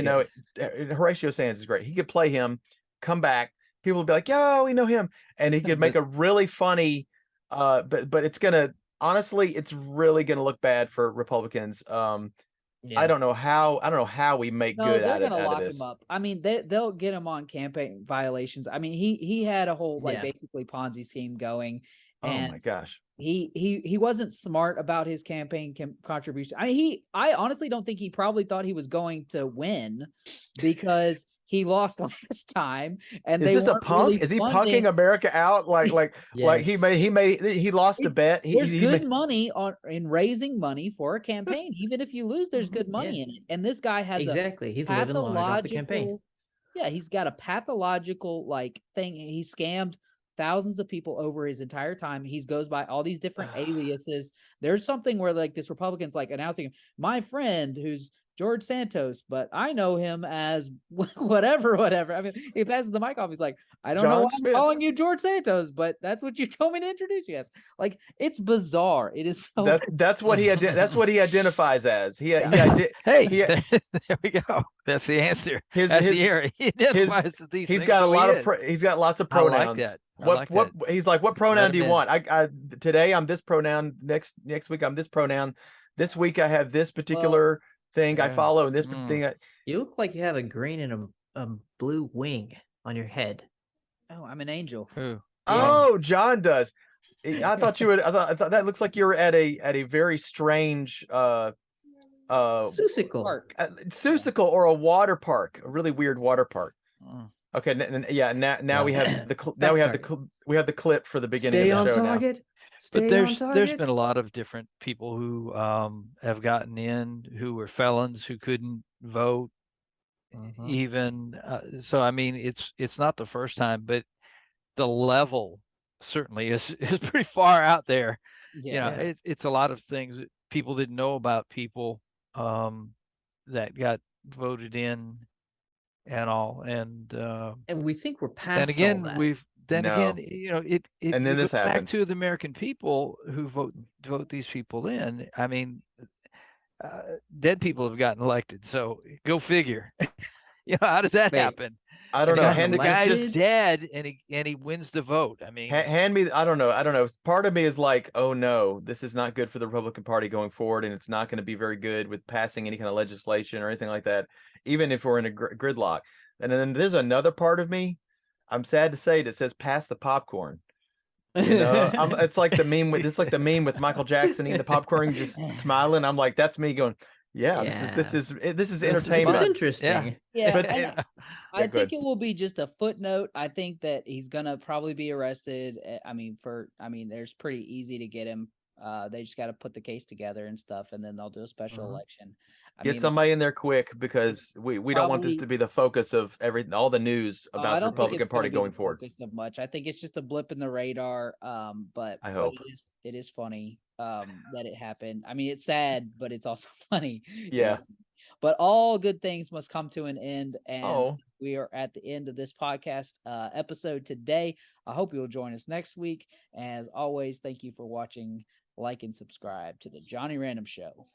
Horatio Sands is great. He could play him, come back. People would be like, yo, we know him. And he could make a really funny, but it's really gonna look bad for Republicans. I don't know how we make good out of this. They're gonna lock him up. I mean, they'll get him on campaign violations. I mean, he had a whole basically Ponzi scheme going. And oh my gosh. He wasn't smart about his campaign contribution. I mean, I honestly don't think he probably thought he was going to win, because he lost last time. And is this a punk? Really, is he punking America out? Like he lost a bet. There's good money in raising money for a campaign. Even if you lose, there's good money in it. And this guy has he's living large off the campaign. Yeah, he's got a pathological thing. He scammed thousands of people over his entire time. He goes by all these different aliases. There's something where this Republican's announcing, my friend who's George Santos, but I know him as whatever. I mean, he passes the mic off. He's like, I don't know why I'm calling you George Santos, but that's what you told me to introduce you as. It's bizarre. It is so. That's what he identifies as. There we go. That's the answer. He identifies as these. He's got lots of pronouns. I like that. He's like, what pronoun do you want? I today I'm this pronoun. Next week I'm this pronoun. This week I have this particular thing I follow, and this thing. You look like you have a green and a blue wing on your head. Oh, I'm an angel. Who? Oh, John does. I thought you would. I thought that looks like you were at a very strange Susicle or a water park, a really weird water park. Okay, now we have the clip for the beginning of the show. Target. But there's been a lot of different people who have gotten in, who were felons, who couldn't vote. Even so, I mean, it's not the first time, but the level certainly is pretty far out there. It's a lot of things that people didn't know about people that got voted in and all, and we think we're past. And again, all that. again, and then this goes back happened to the American people who vote these people in. I mean, dead people have gotten elected, so go figure. How does that happen? I don't know. The guy's just dead, and he wins the vote. I mean, hand me. I don't know. Part of me is like, oh no, this is not good for the Republican Party going forward, and it's not going to be very good with passing any kind of legislation or anything like that, even if we're in a gridlock. And then there's another part of me, I'm sad to say, that says pass the popcorn. It's like the meme with Michael Jackson eating the popcorn, just smiling. I'm like, that's me going, this is entertainment. This is interesting. Yeah. I think it will be just a footnote. I think that he's gonna probably be arrested. There's pretty easy to get him. They just got to put the case together and stuff, and then they'll do a special election. Get somebody in there quick, because we don't want this to be the focus of all the news about the Republican Party going forward. Much. I think it's just a blip in the radar. But I hope it is funny that it happened. I mean, it's sad, but it's also funny. Yeah. But all good things must come to an end, and we are at the end of this podcast episode today. I hope you'll join us next week. As always, thank you for watching. Like and subscribe to the Johnny Random Show.